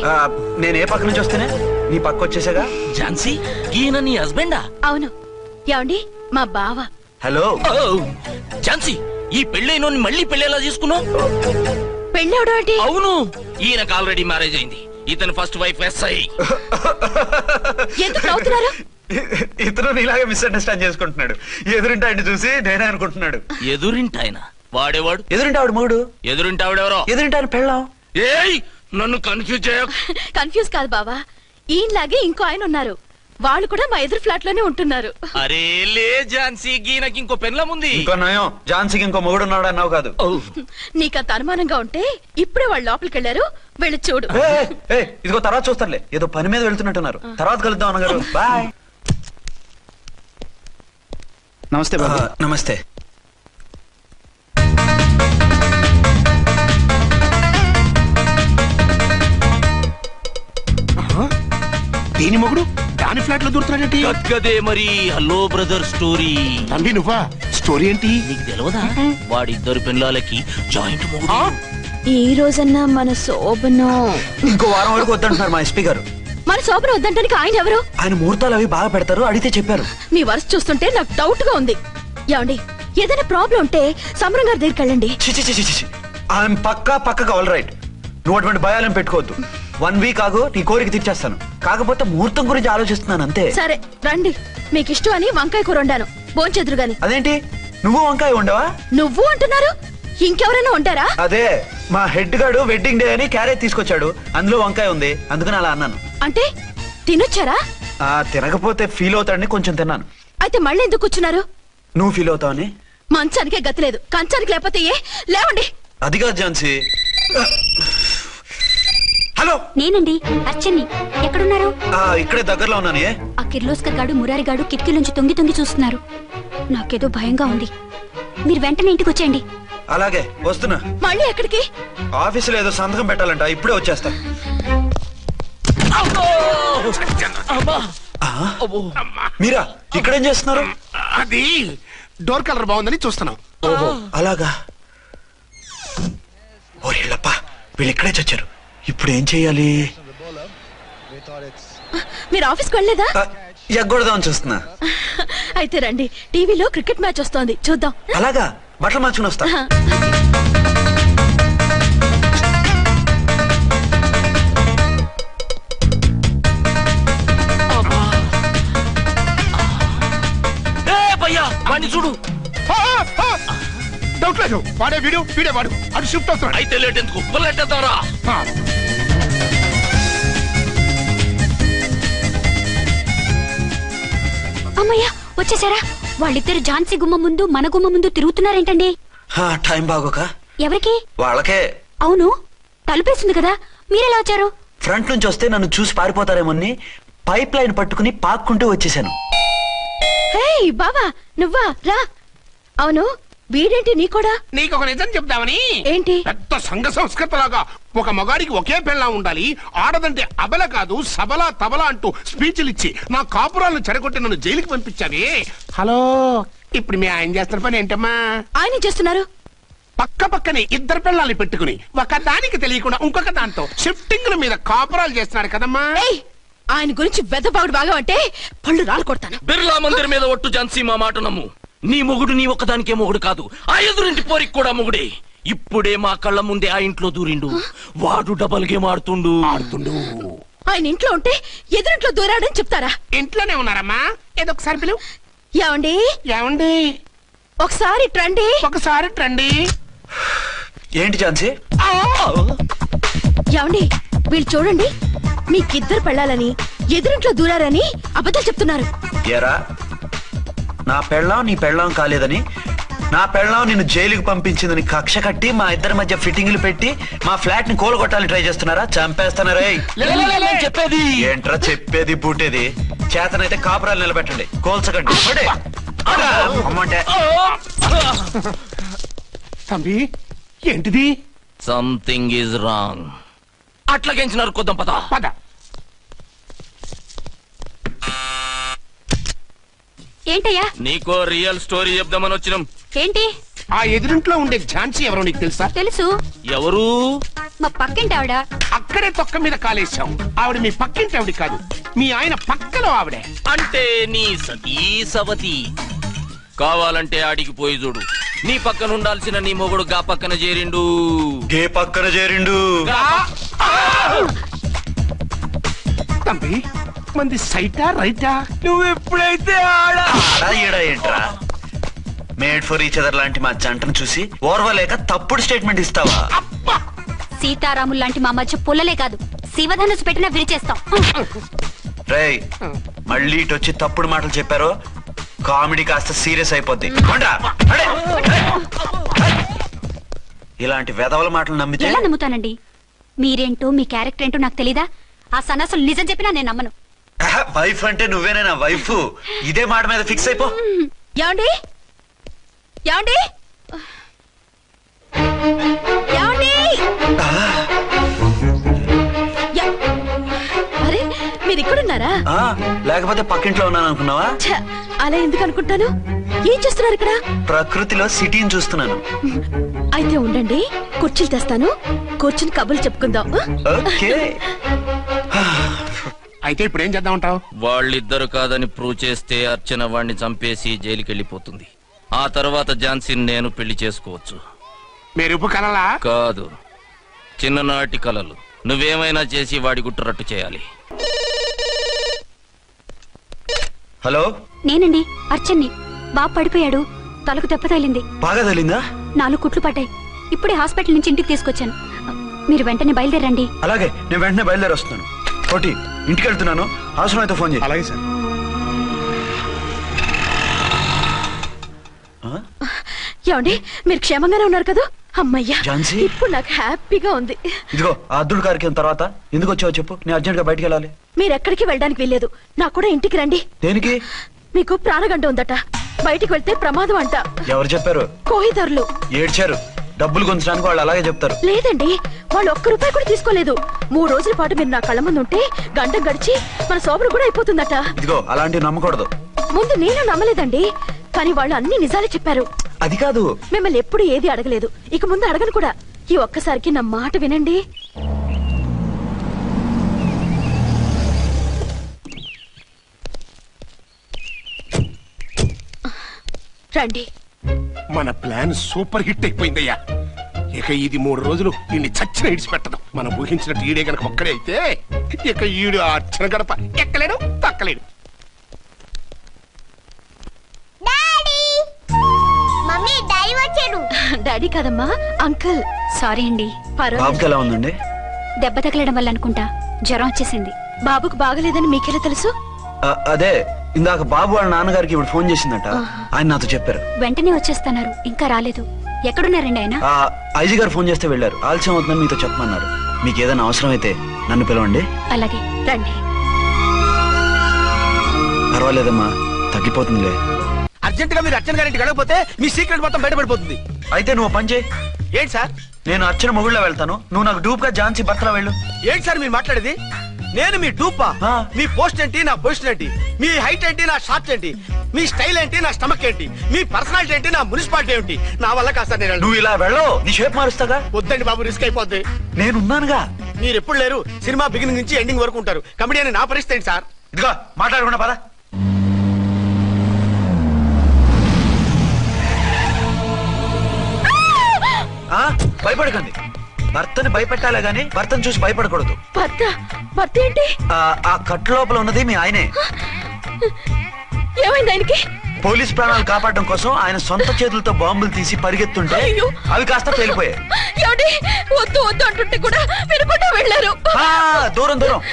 నేను ఏ పక్క నుంచి వస్తేనే నీ పక్క వచ్చేసాగా. ఝాన్సీ, ఈయన నీ హస్బెండా? అవును. ఏమండి, మా బావ. హలో. ఝాన్సీ, ఈ పెళ్ళైన మళ్ళీ పెళ్ళేలా చేసుకున్నావు? పెళ్ళవడం ఏంటి? అవును, ఈయనకు ఆల్రెడీ మ్యారేజ్ అయింది. ఇతను ఫస్ట్ వైఫ్ ఎస్ఐ. ఎందుకు నవ్వుతున్నారు? ఇతను నీలాగే మిస్అండర్స్టాండ్ చేసుకుంటున్నాడు. ఎదురింటి ఆయన చూసి నేనే అనుకుంటున్నాడు. ఎదురింటి ఆయన వాడేవాడు? ఎదురింటి ఆవిడ మూడు. ఎదురింటి ఆవిడెవరో? ఎదురింటి ఆయన పెళ్ళాం. ఏయ్, నన్ను కన్ఫ్యూజ్ చేయ. కన్ఫ్యూజ్ కాదు బావా, ఈయనలాగే ఇంకో ఆయన ఉన్నారు, వాళ్ళు కూడా మా ఎదురు ఫ్లాట్ లోనే ఉంటున్నారు. అరే లే ఝాన్సీ, గీనకి ఇంకో పెళ్ళం ఉంది. ఇంకో నయం, ఝాన్సీకి ఇంకో మొగుడు ఉన్నాడు అన్నావు కాదు. నీకంత అనుమానంగా ఉంటే ఇప్పుడే వాళ్ళు లోపలికి వెళ్ళారు, వెళ్ళి చూడు. ఇదిగో తర్వాత చూస్తారులే, ఏదో పని మీద వెళ్తున్నట్టున్నారు. తర్వాత కలుద్దాం అన్నగారు. బాయ్. నమస్తే బాబా. నమస్తే. దీని మొగుడు దాని ఫ్లాట్ లో దూరుతున్నాడేంటి? గదే మరి. Hello brother story. తండ్రి నువ్వా? స్టోరీ ఏంటి? నీకు తెలియదా? వాడిద్దరు పిల్లలకి జాయింట్ మొగుడు. ఈ రోజన్నా మన శోభనం ఇంకో వారం వరకు వద్దంటున్నారు మా ఎస్పీ గారు. మన శోభనం వద్దంటానికి ఆయన ఎవరు? ఆయన ముహూర్తాలు అవి బాగా పెడతారు, అడిగితే చెప్పారు. మీ వరుస చూస్తుంటే నాకు డౌట్ గా ఉంది. ఏమండి, ఏదైనా ప్రాబ్లం ఉంటే సమరం గారి దగ్గరికి వెళ్ళండి. ఆయన పక్కగా ఆల్ రైట్. నువ్వు అటువంటి భయాలను పెట్టుకోవద్దు. 1 వీక్ ఆగు, నీ కోరిక తీర్చేస్తాను. కాకపోతే ముహూర్తం గురించి ఆలోచిస్తున్నాను అంతే. సరే రండి, మీకు ఇష్టం అని వంకాయ కూర వండాను, భోంచెదురు గాని. అదేంటి నువ్వు వంకాయ ఉండవా? నువ్వు అంటున్నారు, ఇంకెవరైనా ఉంటారా? అదే మా హెడ్ గాడు వెడ్డింగ్ డే అని క్యారేజ్ తీసుకొచ్చాడు, అందులో వంకాయ ఉంది, అందుకని అలా అన్నాను. అంటే తినొచ్చారా? తినకపోతే ఫీల్ అవుతాడని కొంచెం తిన్నాను. అయితే మళ్ళీ ఎందుకు కూర్చున్నారు? నువ్వు ఫీల్ అవుతావని. మంచానికే గతి లేదు, కంచానికి లేకపోతే ఏ? లేవండి. అది కాదు ఝాన్సీ. హలో, నేనండి అర్చన్ని. ఎక్కడున్నారు? ఇక్కడే దగ్గరలో ఉన్నాను. ఆ కిర్లోస్కర్ గాడు మురారి గాడు కిటికీ నుంచి తొంగి చూస్తున్నారు. నాకేదో భయంగా ఉంది. మీరు వెంటనే ఇంటికి వచ్చేయండి. అలాగే వస్తున్నా. మళ్ళీ ఎక్కడికి? ఆఫీసులో ఏదో సంతకం పెట్టాలంట, ఇప్పుడే వచ్చేస్తా. మీరా ఇక్కడేం చేస్తున్నారు? అది డోర్ కలర్ బాగుందని చూస్తున్నాం. ఓహో అలాగా. ఓరేళ్ళప్ప, వీళ్ళు ఇక్కడే చచ్చారు. ఇప్పుడు ఏం చెయ్యాలి? మీరు ఆఫీస్కి వెళ్ళలేదా? ఎగ్గొడదామని చూస్తున్నా. అయితే రండి, టీవీలో క్రికెట్ మ్యాచ్ వస్తోంది, చూద్దాం. అలాగా? బట్టలు మార్చుకుని వస్తా. వాడిని చూడు. డౌట్ లేదు, వాడే వీడే వాడు. అటు షిఫ్ట్ అవుతాడు. అయితే లేట్ ఎందుకు, బుల్లెట్టేద్దాంరా. అమ్మయ్యా వచ్చేసారా? వాళ్ళిద్దరు ఝాన్సీ గుమ్మ ముందు మన గుమ్మ ముందు తిరుగుతున్నారేంటండి? టైం బాగోక. ఎవరికి? వాళ్ళకే. అవును, తలుపేసింది కదా, మీరెలా వచ్చారు? ఫ్రంట్ నుంచి వస్తే నన్ను చూసి పారిపోతారేమోని పైప్ లైన్ పట్టుకుని పాక్కుంటూ వచ్చేసాను. బావా నువ్వా? రా. అవును, వీడేంటి నీ కూడా? నీకు ఒక నిజం చెప్తామని. ఏంటి? పెద్ద సంఘ సంస్కృతలాగా ఒక మగాడికి ఒకే పెళ్ళ ఉండాలి, ఆడదంటే అబల కాదు సబలా తబలా అంటూ స్పీచ్లు ఇచ్చి నా కాపురాలను చెడగొట్టి నన్ను జైలుకి పంపించావే. హలో, ఇప్పుడు మీ ఆయన చేస్తున్న పని ఏంటమ్మా? ఆయన చేస్తున్నారు పక్క పక్కనే ఇద్దరు పిల్లల్ని పెట్టుకుని ఒక దానికి తెలియకుండా ఇంకొక దాంతో షిఫ్టింగ్ మీద కాపురాలు చేస్తున్నాడు కదమ్మా. ఆయన గురించి బెద్దబాగుడు బాగా అంటే పళ్ళు రాలు కొడతాను. బిర్లా మందిర్ మీద ఒట్టు ఝాన్సీ, మా మాట నమ్ము. నీ మొగుడు నీ ఒక్కదానికే మొగుడు కాదు, ఆ ఎదురింటి పోరికి కూడా మొగుడే. ఇప్పుడే మా కళ్ళ ముందే ఆ ఇంట్లో దూరిండు. వాడు డబల్ గేమ్ ఆడుతుండు. ఆయన ఇంట్లో ఉంటే ఎదురింట్లో దూరాడని చెప్తారా? ఇంట్లోనే ఉన్నారమ్మా. ఏదో ఒకసారి పిలువు. ఏమండి? ఏమండి? ఒకసారి ట్రండి. ఒకసారి ట్రండి. ఏంటి ఝాన్సీ? ఏమండి, వీళ్ళు చూడండి, మీకిద్దరు పెళ్ళాలని ఎదురింట్లో దూరారని అబద్ధాలు చెప్తున్నారు. ఏరా, నా పెళ్ళాం నీ పెళ్ళాం కాలేదని, నా పెళ్ళాం నిన్ను జైలుకి పంపించిందని కక్ష కట్టి మా ఇద్దరి మధ్య ఫిట్టింగ్లు పెట్టి మా ఫ్లాట్ ని కోలుగొట్టాలని ట్రై చేస్తున్నారా? చంపేస్తున్నారా? చెప్పేది ఏంట్రా చెప్పేది బూటేది? చేతనైతే కాపురాలు నిలబెట్టండి, కోల్చకండి. అమ్మంటే తంబి ఏంటిది? Something is wrong. అట్లాగేంచినారు కొద్దాం, పద పద. ఏంటయ్యా? నీకో రియల్ స్టోరీ చెప్దామని వచ్చినాం. ఏంటి? ఆ ఎదురింట్లో ఉండే ఝాన్సీ ఎవరో నీకు తెలుసా? తెలుసు. ఎవరు? మా పక్కింటి ఆవిడ. అక్కడే తొక్క మీద కాలేశాం. ఆవిడ మీ పక్కింటి ఆవిడ కాదు, మీ ఆయన పక్కలో ఆవిడే. అంటే నీ సతీ సవతి. కావాలంటే ఆడికి పోయి చూడు, నీ పక్కన ఉండాల్సిన నీ మొగుడు గా పక్కన చేరిండు. గే పక్కన చేరిండు. తంబి మంది సైటా రైటా? నువ్వు ఎప్పుడైతే ఆడా ఏంట్రా? మేడ్ ఫర్ ఈచ్ అదర్ లాంటి మా జంటను చూసి ఓర్వలేక తప్పుడు స్టేట్మెంట్ ఇస్తావా? సీతారాములు లాంటి మా మధ్య పుల్లలే కాదు, శివధనుసు పెట్టినా విరిచేస్తాం. రేయ్, మళ్ళీ ఇటు వచ్చి తప్పుడు మాటలు చెప్పారో కామెడీ కాస్త సీరియస్ అయిపోద్ది. ఇలాంటి వెధవల మాటలు నమ్మితే ఎలా నమ్ముతానండి? మీరేంటో మీ క్యారెక్టర్ ఏంటో నాకు తెలీదా? ఆ సన్నాసులు నిజం చెప్పినా నేను నమ్మను. వైఫ్ అంటే నువ్వేనా వైఫ్? ఇదే మాట మీద ఫిక్స్ అయిపో. ఏమండి? ఏమండి? ఏమండి? అరే, మీరు ఇక్కడున్నారా? లేకపోతే పక్కింట్లో ఉన్నాను అనుకున్నావా? అలా ఎందుకు అనుకుంటాను? ఏం చేస్తున్నారు ఇక్కడ? ప్రకృతిలో సిటీని చూస్తున్నాను. అయితే ఉండండి, కుర్చీలు తెస్తాను, కూర్చుని కబుర్లు చెప్పుకుందాం. అయితే ఇప్పుడు ఏం చేద్దాం అంటావు? వాళ్ళిద్దరు కాదని ప్రూవ్ చేస్తే అర్చన వాణ్ణి చంపేసి జైలుకి వెళ్ళిపోతుంది. ఆ తర్వాత ఝాన్సీని నేను పెళ్లి చేసుకోవచ్చు. మెరుపు కలలా? కాదు, చిన్ననాటి కలలు. నువ్వేమైనా చేసి వాడి గుట్టురట్టు చేయాలి. హలో, నేనండి అర్చన్ని. బాబు పడిపోయాడు, తలకు దెబ్బ తగిలింది. బాగా తగిలిందా? 4 కుట్లు పడ్డాయి. ఇప్పుడే హాస్పిటల్ నుంచి ఇంటికి తీసుకొచ్చాను. మీరు వెంటనే బయలుదేరండి. అలాగే, నేను వెంటనే బయలుదేరి వస్తున్నాను. కోటి, ఇంటికి వెళ్తున్నాను, అవసరం అయితే ఫోన్ చేయి. అలాగే సార్. ఏమండి, మీరు క్షేమంగానే ఉన్నారు కదా? అమ్మయ్యా, ఝాన్సీ, ఇప్పుడు నాకు హ్యాపీగా ఉంది. ఇదిగో ఆ అద్దుడు కార్యక్రమం తర్వాత ఎందుకు వచ్చావో చెప్పు, నేను అర్జెంట్ గా బయటికి వెళ్ళాలి. మీరు ఎక్కడికి వెళ్ళడానికి వెళ్ళలేదు, నాకు కూడా ఇంటికి రండి. దేనికి? మీకు ప్రాణగంట ఉందట, బయటికి వెళ్తే ప్రమాదం అంట. ఎవరు చెప్పారు? కోహిదర్లు ఏడ్చారు. డబ్బులు గుంచడానికి వాళ్ళు అలాగే చెప్తారు. లేదండి, వాళ్ళు ₹1 కూడా తీసుకోలేదు. 3 రోజుల పాటు మీరు నా కళ్ళ ముందు ఉంటే గంట గడిచి మన సోబరు కూడా అయిపోతుందట. ఇదిగో అలాంటివి నమ్మకూడదు. ముందు నేను నమ్మలేదండి, కానీ వాళ్ళు అన్ని నిజాలే చెప్పారు. అది కాదు, మిమ్మల్ని ఎప్పుడు ఏది అడగలేదు, ఇక ముందు అడగను కూడా. ఈ ఒక్కసారికి నా మాట వినండి. రండి. మన ప్లాన్ సూపర్ హిట్ అయిపోయిందయ్యా. ఇక ఇది 3 రోజులు ఈయన్ని చచ్చిన ఇడిచిపెట్టదు. మనం ఊహించినట్టు ఈడే గనక ఒక్కడే అయితే ఇక ఈడు ఆ అర్చన గడప ఎక్కలేడు తక్కలేడు. డాడీ కదమ్మా, అంకుల్. సారీ అండి. బాబుకి ఎలా ఉందండి? దెబ్బ తగలడం వల్ల అనుకుంటా జ్వరం వచ్చేసింది. బాబుకు బాగలేదని మీకెలా తెలుసు? అదే ఇందాక బాబు వాళ్ళ నాన్నగారికి ఇప్పుడు ఫోన్ చేసిందట. ఆయన నాతో చెప్పారు. వెంటనే వచ్చేస్తున్నారు. ఇంకా రాలేదు. ఎక్కడున్నారండి ఆయన? ఐజీ గారు ఫోన్ చేస్తే వెళ్ళారు. ఆలస్యం అవుతుందని మీతో చెప్పమన్నారు. మీకు ఏదైనా అవసరం అయితే నన్ను పిలవండి. అలాగే రండి. పర్వాలేదమ్మా, తగ్గిపోతుందిలే. అర్జెంట్ గా మీరు అర్చన గారింటికి వెళ్ళకపోతే మీ సీక్రెట్ మొత్తం బయటపడిపోతుంది. అయితే నువ్వు పని చేయి. ఏంటి సార్? నేను అర్చన మొగుళ్ళ వెళ్తాను, నువ్వు నాకు డూప్ గా ఝాన్సీ భర్తలా వెళ్ళు. ఏంటి సార్ మీరు మాట్లాడేది? నేను మీ డూపా? మీ పోస్ట్ ఏంటి, నా పొజిషన్ ఏంటి? మీ హైట్ ఏంటి, నా షార్ట్ ఏంటి? మీ స్టైల్ ఏంటి, నా స్టమక్ ఏంటి? మీ పర్సనాలిటీ ఏంటి, నా మున్సిపాలిటీ ఏంటి? నా వల్ల కాస్త నేను నువ్వు ఇలా వెళ్ళవు, నీ షేప్ మారుస్తాగా. వద్దండి బాబు, రిస్క్ అయిపోద్ది. నేనున్నానుగా. మీరు ఎప్పుడు లేరు. సినిమా బిగినింగ్ నుంచి ఎండింగ్ వరకు ఉంటారు. కమెడీ అని నా పరిస్థితి ఏంటి సార్? ఇదిగో మాట్లాడకుండా పద. భయపడకండి. భర్తని భయపెట్టాలే గాని భర్తను చూసి భయపడకూడదు. భర్త ఏంటి? ఆ కట్టు లోపల ఉన్నది మీ ఆయనే. ఏమైంది ఆయనకి? పోలీస్ ప్రాణాలు కాపాడడం కోసం ఆయన సొంత చేతులతో బాంబులు తీసి పరిగెత్తుంటే అవి కాస్త పేలిపోయాయి. వద్దు వద్దు అంటుంటే కూడా వినకుండా వెళ్ళారు. దూరం దూరం.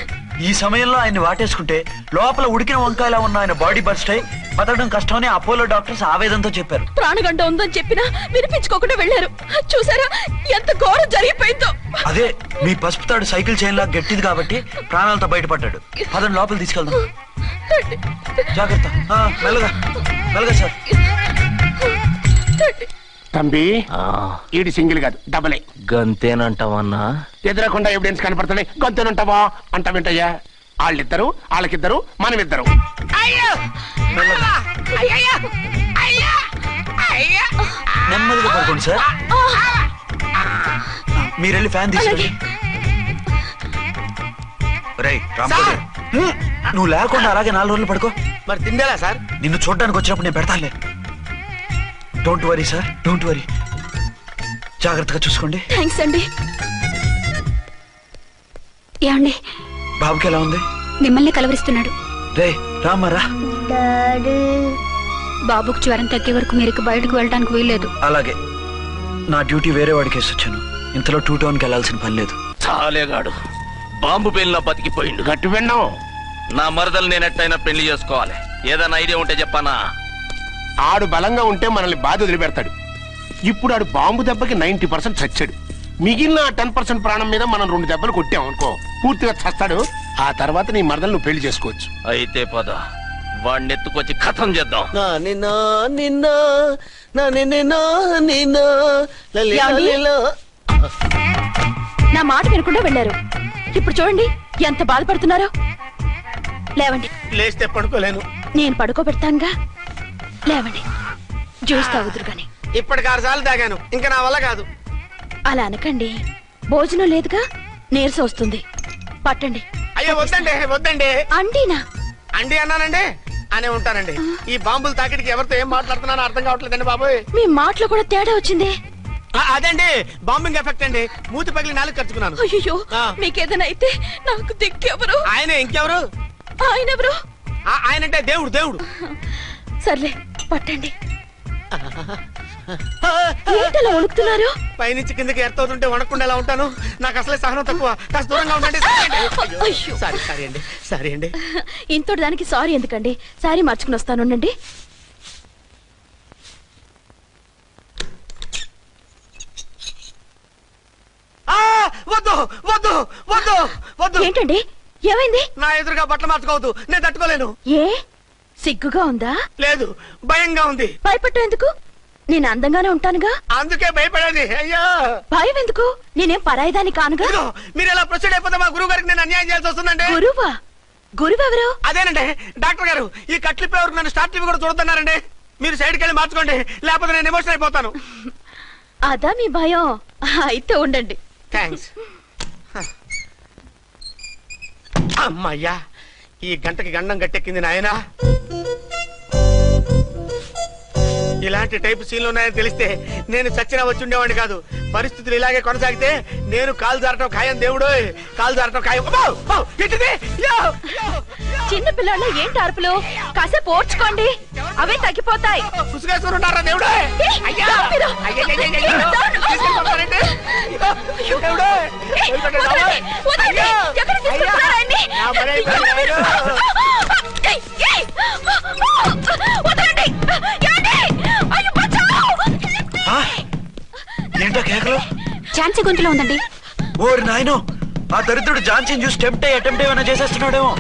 ఈ సమయంలో ఆయన్ని వాటేసుకుంటే లోపల ఉడికిన వంకాయలా ఉన్న ఆయన బాడీ బర్స్ట్ అయి బతకడం కష్టమని అపోలో డాక్టర్స్ ఆవేదనతో చెప్పారు. ప్రాణగంట ఉందని చెప్పినా వినిపించుకోకుండా వెళ్ళారు. చూసారా ఎంత ఘోరం జరిగిపోయిందో. అదే మీ పసుపు తాడు సైకిల్ చైన్ లా గట్టిది కాబట్టి ప్రాణాలతో బయటపడ్డాడు. పదండి లోపల తీసుకెళ్దాం. జాగ్రత్త. మెల్లగా మెల్లగా సార్. తంబి ఈడి సింగిల్ కాదు, డబలే. గంతేనంటావన్నా? ఎదురకుండా ఎవిడెన్స్ కనపడుతుంది. గంతేనంటావా అంట వింటయ్యా. వాళ్ళిద్దరు, వాళ్ళకిద్దరు, మనమిద్దరు. నెమ్మదిగా పడుకోండి సార్. మీరెళ్ళి ఫ్యాన్ తీసుకెళ్ళి. నువ్వు లేకుండా అలాగే 4 రోజులు పడుకో. మరి తిండేలా సార్? నిన్ను చూడడానికి వచ్చినప్పుడు నేను పెడతానులే. Don't worry sir, don't worry. జాగ్రత్తగా చూసుకోండి. థ్యాంక్స్ అండి. ఏమండి, బాబుకి ఎలా ఉంది? మిమ్మల్ని కలవరిస్తున్నాడు. రే రామారా. బాబుకు జ్వరం తగ్గే వరకు మీరు బయటకు వెళ్ళడానికి వీల్లేదు. అలాగే. నా డ్యూటీ వేరే వాడికి వేసి వచ్చాను. ఇంతలో 2 టౌన్కి వెళ్ళాల్సిన పని లేదు. చాలేగాడు బాంబు పేలినా బతికిపోయిండు. గట్టి విన్నావు. నా మరదలు నేను ఎట్టయినా పెళ్లి చేసుకోవాలి. ఏదైనా ఐడియా ఉంటే చెప్పానా? ఆడు బలంగా ఉంటే మనల్ని బాధ వదిలిపెడతాడు. ఇప్పుడు ఆడు బాంబు దెబ్బకి 90% చచ్చాడు. మిగిలిన 10% ప్రాణం మీద మనం 2 దెబ్బలు కొట్టాం అనుకో, పూర్తిగా చస్తాడు. ఆ తర్వాత నీ మరదలు నువ్వు పెళ్లి చేసుకోవచ్చు. అయితే పద, వాడిని ఎత్తుకొచ్చి ఖతం చేద్దాం. నా మాట వినకుండా వెళ్ళారు. ఇప్పుడు చూడండి ఎంత బాధపడుతున్నారో. లేవండి. లేస్తే పడుకోలేను. నేను పడుకోబెడతానుగా. లేవండి, జ్యూస్ తాగుదురు గాని. ఇప్పటికి 6 సార్లు తాగాను, ఇంకా నా వల్ల కాదు. అలా అనకండి, భోజనం లేదుగా, నీరసం వస్తుంది. పట్టండి. అయ్యో వద్దండి, వద్దండి. అండినా? అండి అన్నానండి, అనే ఉంటానండి. ఈ బాంబులు తాకిడికి ఎవరితో ఏం మాట్లాడుతున్నానో అర్థం కావట్లేదండి బాబోయ్. మీ మాటలో కూడా తేడా వచ్చింది. అదండి బాంబింగ్ ఎఫెక్ట్ అండి. మూతి పగిలి 4 ఖర్చుకున్నాను. అయ్యో, మీకేదైనా అయితే నాకు దిక్కెవరు? ఆయనే. ఇంకెవరు? ఆయన ఎవరు? ఆయనంటే దేవుడు. దేవుడు. సర్లే, పట్టండి. ఏంటలా వణుకుతున్నారు? పైనుంచి కిందకి ఎర్తవుతుంటే వణకుండా ఎలా ఉంటాను? నాకు అసలే సహనం తక్కువ. కాస్త దూరంగా ఉండండి. సారీ అండి. ఇంతటి దానికి సారీ ఎందుకండి? సారీ మార్చుకుని వస్తాను. ఉండండి. వద్దు వద్దు వద్దు వద్దు. ఏంటండి, ఏమైంది? నా ఎదురుగా బట్టలు మార్చుకోవద్దు, నేను తట్టుకోలేను. ఏ సిగ్గుగా ఉందా? లేదు, భయంగా ఉంది. భయపట్టు ఎందుకు? నేను అందంగానే ఉంటానుగా. అందుకే భయపడేది. అయ్యా, భయం ఎందుకు? నేనేం పరాయిదాన్ని కానుగా. మీరు ఎలా ప్రొసీడ్ అయిపోతే మా గురువు గారికి నేను అన్యాయం చేయాల్సి వస్తుందండి. గురువా? గురువెవరు? అదేనండి డాక్టర్ గారు. ఈ కట్లిప్పే వరకు నన్ను స్టార్ట్ టీవీ కూడా చూడుతున్నారండి. మీరు సైడ్కి వెళ్ళి మార్చుకోండి, లేకపోతే నేను ఎమోషన్ అయిపోతాను. అదా మీ భయం? అయితే ఉండండి. థ్యాంక్స్. అమ్మయ్యా, ఈ గంటకి గండం గట్టెక్కింది నాయనా. ఇలాంటి టైప్ సీన్లు ఉన్నాయని తెలిస్తే నేను చచ్చినా వచ్చి ఉండేవాడిని కాదు. పరిస్థితులు ఇలాగే కొనసాగితే నేను కాలు జారటం ఖాయం. దేవుడు, కాలు జారటం ఖాయం. చిన్న పిల్లలు ఏంటి అరుపులు? కాసేపు ఓర్చుకోండి, అవే తగ్గిపోతాయి. పుసుకేసుకుంటారా దేవుడు? ఏంటో కేకలు? ఝాన్సీ గొంతులో ఉందండి. ఓరి నాయనో, ఆ దరిద్రుడు ఝాన్సీని చూసి అటెంప్ట్ ఏమైనా చేసేస్తున్నాడేమో.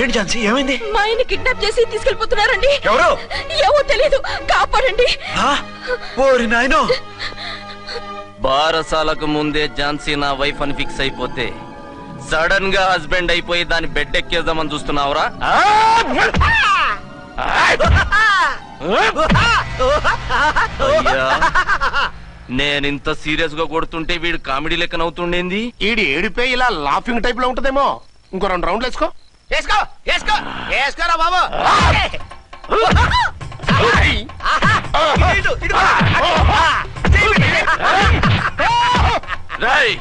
ఏంటి ఝాన్సీ, ఏమైంది? మా ఆయన కిడ్నాప్ చేసి తీసుకెళ్లిపోతున్నారండి. ఎవరు? ఏమో తెలియదు, కాపాడండి. ఓరి నాయనో. బారసాలకు ముందే ఝాన్సీ నా వైఫ్ అని ఫిక్స్ అయిపోతే సడన్ గా హస్బెండ్ అయిపోయి దాన్ని బెడ్ ఎక్కేద్దామని చూస్తున్నావురా? నేనింత సీరియస్ గా కొడుతుంటే వీడు కామెడీ లెక్కన అవుతుండేంది. ఈడి ఏడిపే ఇలా లాఫింగ్ టైప్ లో ఉంటదేమో. ఇంకో 2 రౌండ్లు వేసుకో. వేసుకోరా బాబు. రాయ్,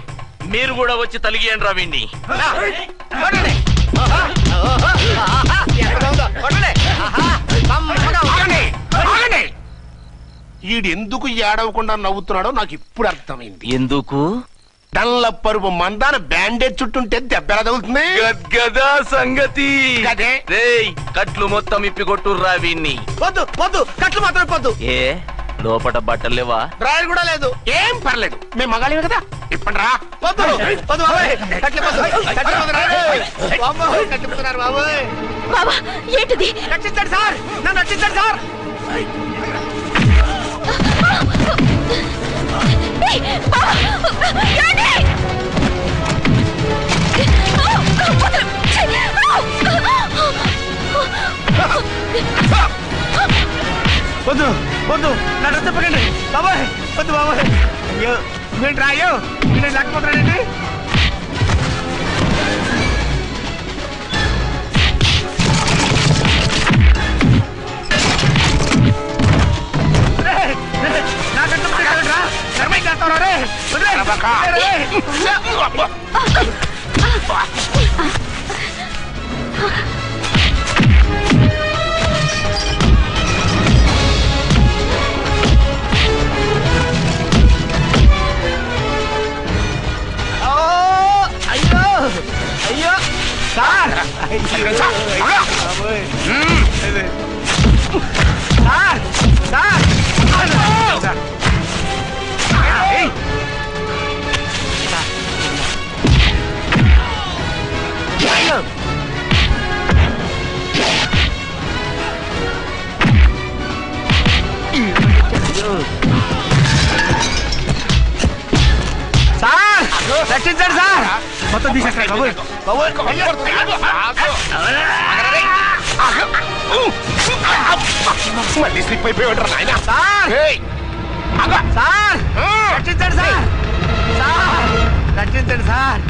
మీరు కూడా వచ్చి తలిగియండి రా వీణ్ణి. ఈడెందుకు ఏడవకుండా నవ్వుతున్నాడో నాకు ఇప్పుడు అర్థమైంది. ఎందుకు? డల్లపరుపు మందాన బ్యాండేజ్ చుట్టుంటే దెబ్బెలా తగులుతుంది గదా సంగతి. గదే. రేయ్, కట్లు మొత్తం ఇప్పికొట్టుర్రా వీణ్ణి. వద్దు వద్దు, కట్లు మాత్రం ఇప్పొద్దు. ఏ లోపట బట్టలు లేవా? డ్రాయర్ కూడా లేదు. ఏం పర్లేదు, మేము మగాలేము కదా. ఇప్పండి రా. వద్దు వద్దు బాబాయ్, కట్లు కట్టిపోతున్నారు బాబాయ్. బాబా ఏంటిది? రక్షించండి సార్, నన్ను రక్షించండి సార్. వద్దు వద్దు, నన్ను చెప్పకండి బాబాయ్. వద్దు బాబాయ్. ఏంటి రాయో, నేను లేకపోతున్నానండి. అయ్యో సార్, రక్షించండి సార్. మొత్తం తీసేస్తాయి బాబు. మళ్ళీ స్లిప్ అయిపోయాడు నాయన. సార్ రక్షించండి సార్. రక్షించండి సార్.